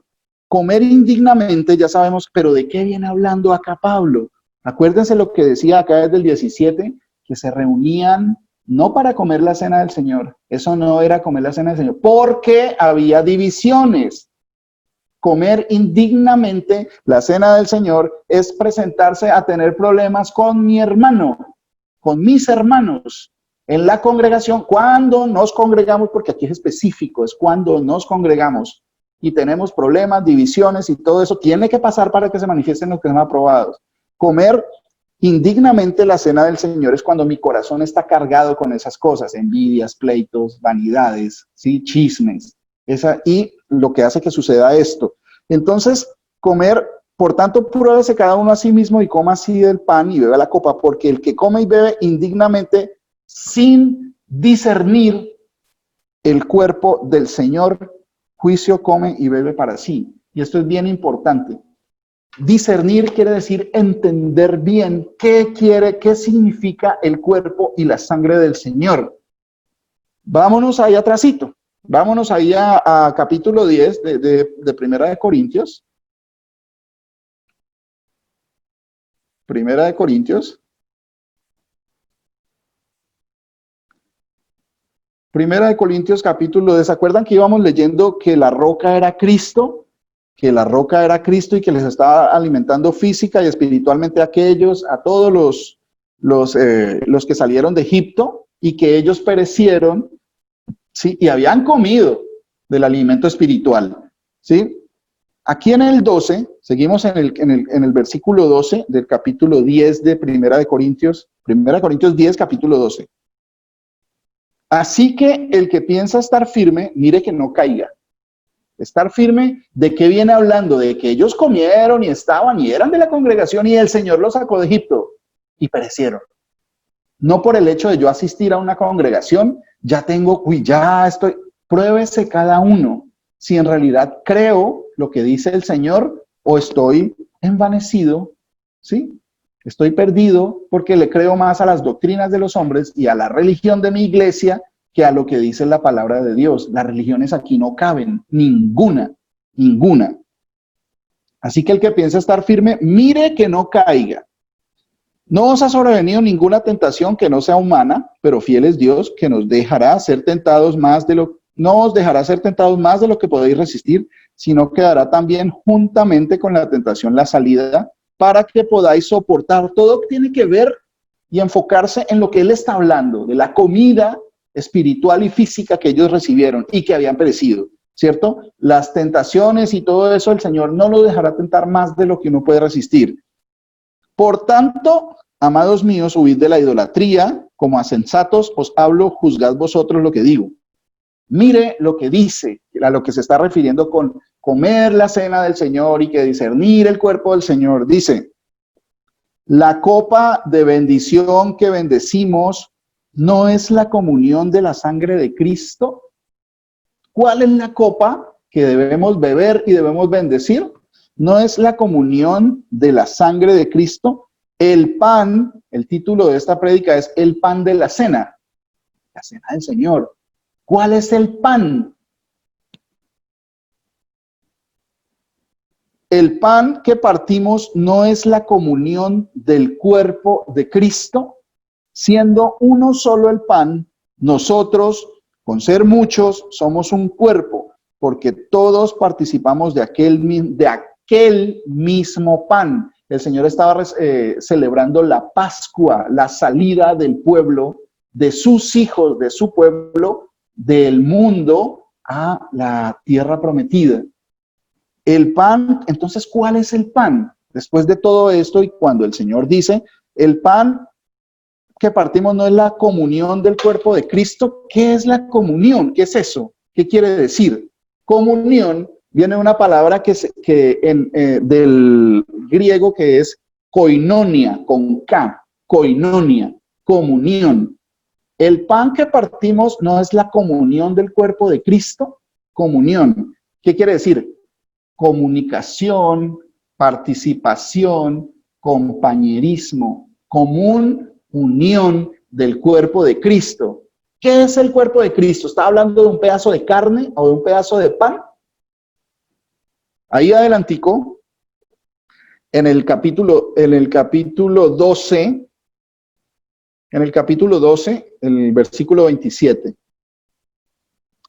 comer indignamente ya sabemos, pero ¿de qué viene hablando acá Pablo? Acuérdense lo que decía acá desde el 17, que se reunían no para comer la cena del Señor, eso no era comer la cena del Señor, porque había divisiones. Comer indignamente la cena del Señor es presentarse a tener problemas con mi hermano, con mis hermanos en la congregación, cuando nos congregamos, porque aquí es específico, es cuando nos congregamos y tenemos problemas, divisiones y todo eso, tiene que pasar para que se manifiesten los que son aprobados. Comer indignamente la cena del Señor es cuando mi corazón está cargado con esas cosas, envidias, pleitos, vanidades, ¿sí? Chismes, y lo que hace que suceda esto. Entonces, comer, por tanto, pruébese cada uno a sí mismo y coma así del pan y beba la copa, porque el que come y bebe indignamente sin discernir el cuerpo del Señor, juicio come y bebe para sí. Y esto es bien importante. Discernir quiere decir entender bien qué significa el cuerpo y la sangre del Señor. Vámonos ahí atrásito. Vámonos ahí a capítulo 10 de Primera de Corintios. Primera de Corintios. Primera de Corintios capítulo 10. ¿Se acuerdan que íbamos leyendo que la roca era Cristo? Que la roca era Cristo y que les estaba alimentando física y espiritualmente a aquellos, a todos los que salieron de Egipto y que ellos perecieron, ¿sí? Y habían comido del alimento espiritual, ¿sí? Aquí en el 12, seguimos en el versículo 12 del capítulo 10 de Primera de Corintios 10, capítulo 12. Así que el que piensa estar firme, mire que no caiga. Estar firme, ¿de qué viene hablando? De que ellos comieron y estaban y eran de la congregación y el Señor los sacó de Egipto y perecieron. No por el hecho de yo asistir a una congregación, ya tengo, ya estoy, pruébese cada uno si en realidad creo lo que dice el Señor o estoy envanecido, ¿sí? Estoy perdido porque le creo más a las doctrinas de los hombres y a la religión de mi iglesia que a lo que dice la palabra de Dios. Las religiones aquí no caben, ninguna. Así que el que piensa estar firme, mire que no caiga. No os ha sobrevenido ninguna tentación que no sea humana, pero fiel es Dios que nos dejará ser tentados no os dejará ser tentados más de lo que podéis resistir, sino que dará también juntamente con la tentación la salida para que podáis soportar. Todo tiene que ver y enfocarse en lo que él está hablando, de la comida espiritual y física que ellos recibieron y que habían perecido, ¿cierto? Las tentaciones y todo eso, el Señor no lo dejará tentar más de lo que uno puede resistir. Por tanto, amados míos, huid de la idolatría, como a sensatos os hablo, juzgad vosotros lo que digo. Mire lo que dice, a lo que se está refiriendo con comer la cena del Señor y que discernir el cuerpo del Señor. Dice, la copa de bendición que bendecimos no es la comunión de la sangre de Cristo. ¿Cuál es la copa que debemos beber y debemos bendecir? No es la comunión de la sangre de Cristo. El pan, el título de esta prédica es el pan de la cena del Señor. ¿Cuál es el pan? El pan que partimos no es la comunión del cuerpo de Cristo. Siendo uno solo el pan, nosotros, con ser muchos, somos un cuerpo, porque todos participamos de aquel mismo pan. El Señor estaba celebrando la Pascua, la salida del pueblo, de sus hijos, de su pueblo, del mundo a la tierra prometida. El pan, entonces, ¿cuál es el pan? Después de todo esto y cuando el Señor dice, el pan que partimos no es la comunión del cuerpo de Cristo. ¿Qué es la comunión? ¿Qué es eso? ¿Qué quiere decir? Comunión viene de una palabra del griego que es koinonia, con K, koinonia, comunión. El pan que partimos no es la comunión del cuerpo de Cristo. Comunión. ¿Qué quiere decir? Comunicación, participación, compañerismo, común unión del cuerpo de Cristo. ¿Qué es el cuerpo de Cristo? ¿Está hablando de un pedazo de carne o de un pedazo de pan? Ahí adelantico, en el capítulo 12, el versículo 27.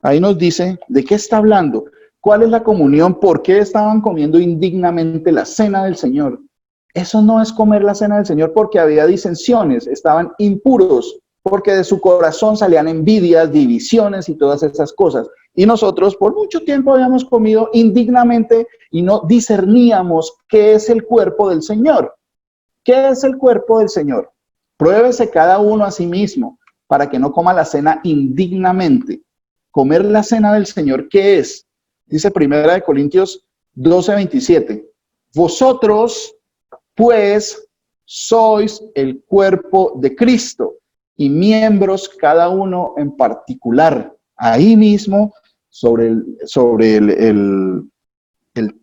Ahí nos dice, ¿de qué está hablando? ¿Cuál es la comunión? ¿Por qué estaban comiendo indignamente la cena del Señor? Eso no es comer la cena del Señor porque había disensiones, estaban impuros, porque de su corazón salían envidias, divisiones y todas esas cosas. Y nosotros por mucho tiempo habíamos comido indignamente y no discerníamos qué es el cuerpo del Señor. ¿Qué es el cuerpo del Señor? Pruébese cada uno a sí mismo para que no coma la cena indignamente. Comer la cena del Señor, ¿qué es? Dice 1 Corintios 12:27. Vosotros, pues, sois el cuerpo de Cristo y miembros cada uno en particular. Ahí mismo, sobre el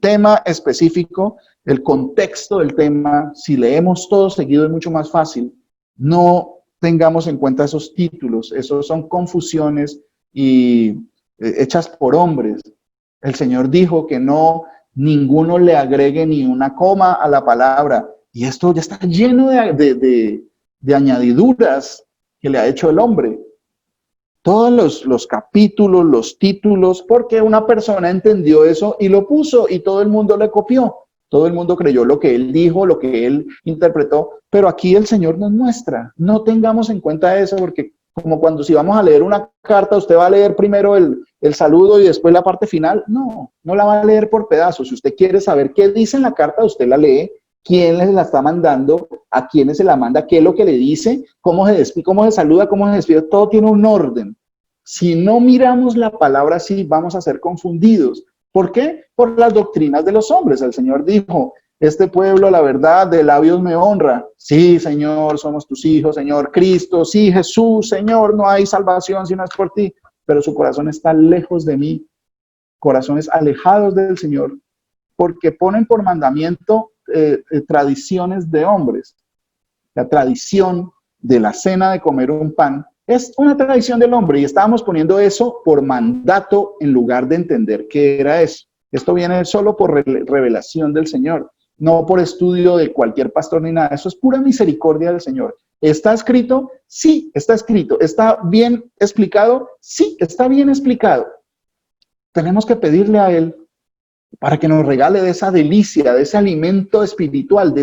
tema específico, el contexto del tema, si leemos todo seguido es mucho más fácil. No tengamos en cuenta esos títulos, esos son confusiones y hechas por hombres. El Señor dijo que no, ninguno le agregue ni una coma a la palabra. Y esto ya está lleno de añadiduras que le ha hecho el hombre. Todos los capítulos, los títulos, porque una persona entendió eso y lo puso y todo el mundo le copió. Todo el mundo creyó lo que él dijo, lo que él interpretó, pero aquí el Señor nos muestra. No tengamos en cuenta eso, porque como cuando si vamos a leer una carta, usted va a leer primero el saludo y después la parte final. No, no la va a leer por pedazos. Si usted quiere saber qué dice en la carta, usted la lee, quién les la está mandando, a quiénes se la manda, qué es lo que le dice, cómo se despide, cómo se saluda, cómo se despide. Todo tiene un orden. Si no miramos la palabra así, vamos a ser confundidos. ¿Por qué? Por las doctrinas de los hombres. El Señor dijo, este pueblo, la verdad, de labios me honra. Sí, Señor, somos tus hijos, Señor. Cristo, sí, Jesús, Señor, no hay salvación si no es por ti. Pero su corazón está lejos de mí. Corazones alejados del Señor. Porque ponen por mandamiento tradiciones de hombres. La tradición de la cena de comer un pan es una tradición del hombre y estábamos poniendo eso por mandato en lugar de entender qué era eso. Esto viene solo por revelación del Señor, no por estudio de cualquier pastor ni nada. Eso es pura misericordia del Señor. ¿Está escrito? Sí, está escrito. ¿Está bien explicado? Sí, está bien explicado. Tenemos que pedirle a Él para que nos regale de esa delicia, de ese alimento espiritual, de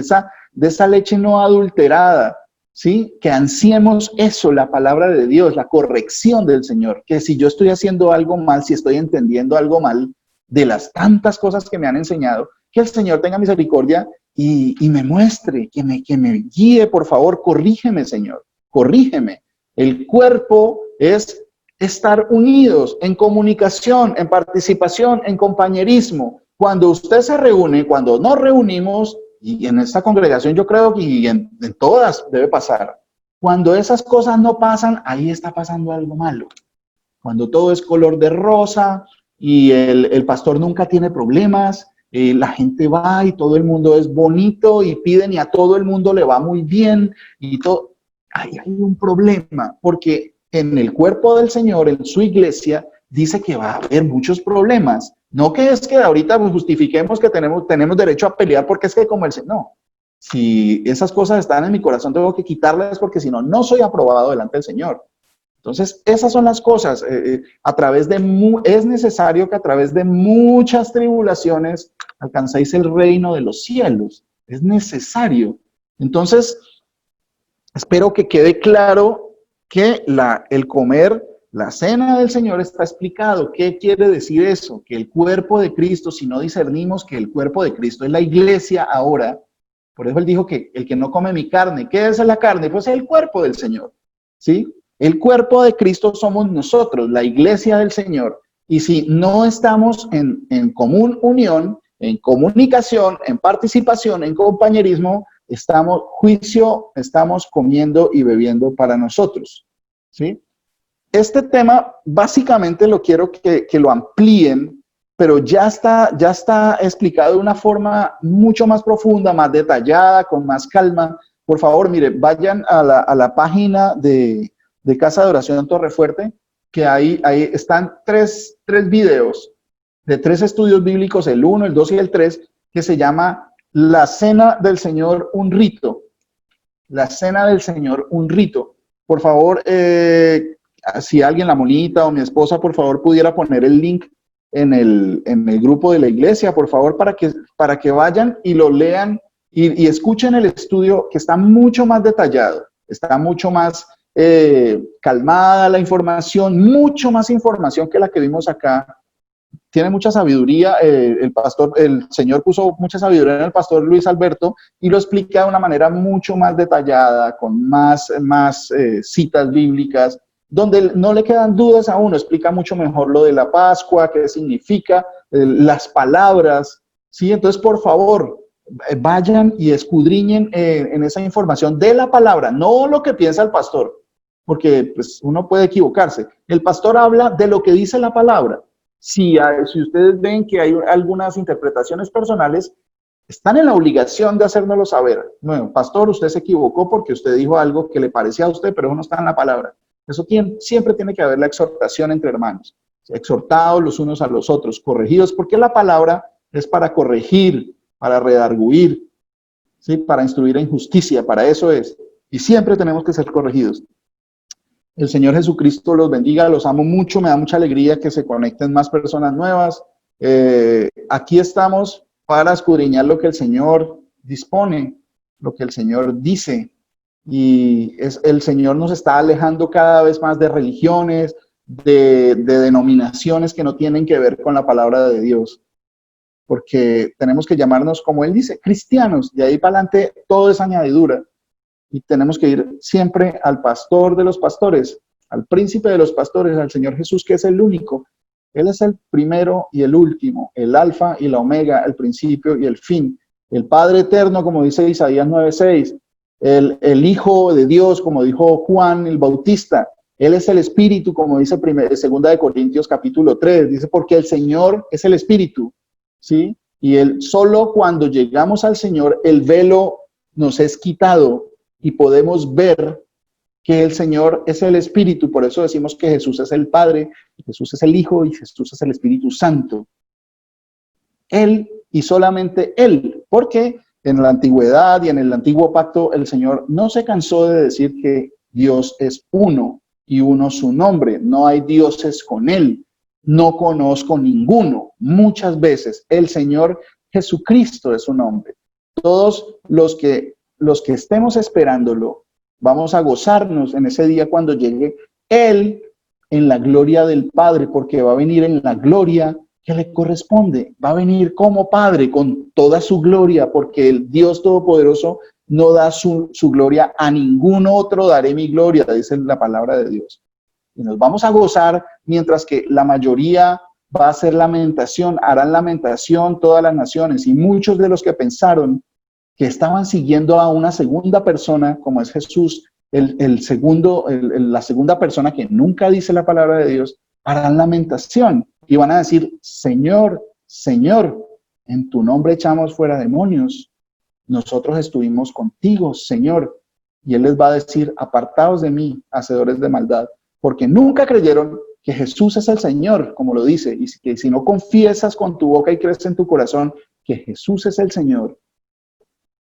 esa leche no adulterada, ¿sí? Que ansiemos eso, la palabra de Dios, la corrección del Señor, que si yo estoy haciendo algo mal, si estoy entendiendo algo mal, de las tantas cosas que me han enseñado, que el Señor tenga misericordia y me muestre, que me guíe, por favor, corrígeme, Señor, corrígeme. El cuerpo es estar unidos en comunicación, en participación, en compañerismo. Cuando usted se reúne, cuando nos reunimos, y en esta congregación yo creo que en todas debe pasar, cuando esas cosas no pasan, ahí está pasando algo malo. Cuando todo es color de rosa y el pastor nunca tiene problemas, la gente va y todo el mundo es bonito y piden y a todo el mundo le va muy bien y todo, ahí hay un problema, porque en el cuerpo del Señor, en su iglesia, dice que va a haber muchos problemas. No que es que ahorita justifiquemos que tenemos derecho a pelear porque es que como el Señor, no. Si esas cosas están en mi corazón, tengo que quitarlas porque si no, no soy aprobado delante del Señor. Entonces, esas son las cosas. Es necesario que a través de muchas tribulaciones alcancéis el reino de los cielos. Es necesario. Entonces, espero que quede claro que el comer la cena del Señor está explicado. ¿Qué quiere decir eso? Que el cuerpo de Cristo, si no discernimos que el cuerpo de Cristo es la iglesia ahora, por eso Él dijo que el que no come mi carne, ¿qué es la carne? Pues es el cuerpo del Señor, ¿sí? El cuerpo de Cristo somos nosotros, la iglesia del Señor. Y si no estamos en común unión, en comunicación, en participación, en compañerismo, estamos comiendo y bebiendo para nosotros, ¿sí? Este tema básicamente lo quiero que lo amplíen, pero ya está explicado de una forma mucho más profunda, más detallada, con más calma. Por favor, mire, vayan a la página de Casa de Oración Torrefuerte, que ahí están tres videos de 3 estudios bíblicos, el 1, el 2 y el 3, que se llama La Cena del Señor, un rito. La Cena del Señor, un rito. Por favor, si alguien, la monita o mi esposa, por favor, pudiera poner el link en el grupo de la iglesia, por favor, para que vayan y lo lean y escuchen el estudio, que está mucho más detallado, está mucho más calmada la información, mucho más información que la que vimos acá. Tiene mucha sabiduría, el Señor puso mucha sabiduría en el pastor Luis Alberto y lo explica de una manera mucho más detallada, con más citas bíblicas, donde no le quedan dudas a uno, explica mucho mejor lo de la Pascua, qué significa, las palabras, ¿sí? Entonces, por favor, vayan y escudriñen en esa información de la palabra, no lo que piensa el pastor, porque pues, uno puede equivocarse. El pastor habla de lo que dice la palabra. Si ustedes ven que hay algunas interpretaciones personales, están en la obligación de hacérnoslo saber. Bueno, pastor, usted se equivocó porque usted dijo algo que le parecía a usted, pero eso no está en la palabra. Eso siempre tiene que haber la exhortación entre hermanos. exhortados los unos a los otros, corregidos, porque la palabra es para corregir, para redarguir, ¿sí? Para instruir en justicia, para eso es. Y siempre tenemos que ser corregidos. El Señor Jesucristo los bendiga, los amo mucho, me da mucha alegría que se conecten más personas nuevas. Aquí estamos para escudriñar lo que el Señor dispone, lo que el Señor dice. Y el Señor nos está alejando cada vez más de religiones, de denominaciones que no tienen que ver con la palabra de Dios. Porque tenemos que llamarnos, como Él dice, cristianos. De ahí para adelante todo es añadidura. Y tenemos que ir siempre al pastor de los pastores, al príncipe de los pastores, al Señor Jesús, que es el único. Él es el primero y el último, el alfa y la omega, el principio y el fin. El Padre eterno, como dice Isaías 9:6. El Hijo de Dios, como dijo Juan el Bautista. Él es el Espíritu, como dice 2 Corintios capítulo 3. Dice, porque el Señor es el Espíritu, ¿sí? Y solo cuando llegamos al Señor, el velo nos es quitado y podemos ver que el Señor es el Espíritu. Por eso decimos que Jesús es el Padre, Jesús es el Hijo y Jesús es el Espíritu Santo. Él y solamente Él, porque en la antigüedad y en el antiguo pacto el Señor no se cansó de decir que Dios es uno y uno su nombre. No hay dioses con Él. No conozco ninguno. Muchas veces el Señor Jesucristo es su nombre. Todos los que estemos esperándolo, vamos a gozarnos en ese día cuando llegue Él en la gloria del Padre, porque va a venir en la gloria que le corresponde. Va a venir como Padre con toda su gloria, porque el Dios Todopoderoso no da su gloria a ningún otro, daré mi gloria, dice la palabra de Dios. Y nos vamos a gozar mientras que la mayoría va a hacer lamentación, harán lamentación todas las naciones, y muchos de los que pensaron que estaban siguiendo a una segunda persona, como es Jesús, la segunda persona que nunca dice la palabra de Dios, harán lamentación y van a decir, Señor, Señor, en tu nombre echamos fuera demonios, nosotros estuvimos contigo, Señor. Y Él les va a decir, apartaos de mí, hacedores de maldad, porque nunca creyeron que Jesús es el Señor, como lo dice, y que si no confiesas con tu boca y crees en tu corazón que Jesús es el Señor,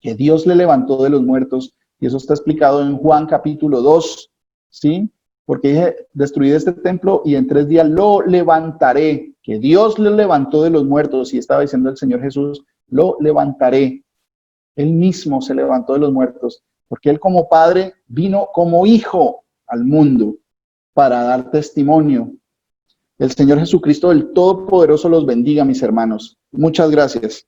que Dios le levantó de los muertos, y eso está explicado en Juan capítulo 2, ¿sí? Porque dije, destruid este templo y en 3 días lo levantaré, que Dios le levantó de los muertos, y estaba diciendo el Señor Jesús, lo levantaré. Él mismo se levantó de los muertos, porque Él como Padre vino como Hijo al mundo para dar testimonio. El Señor Jesucristo, el Todopoderoso, los bendiga, mis hermanos. Muchas gracias.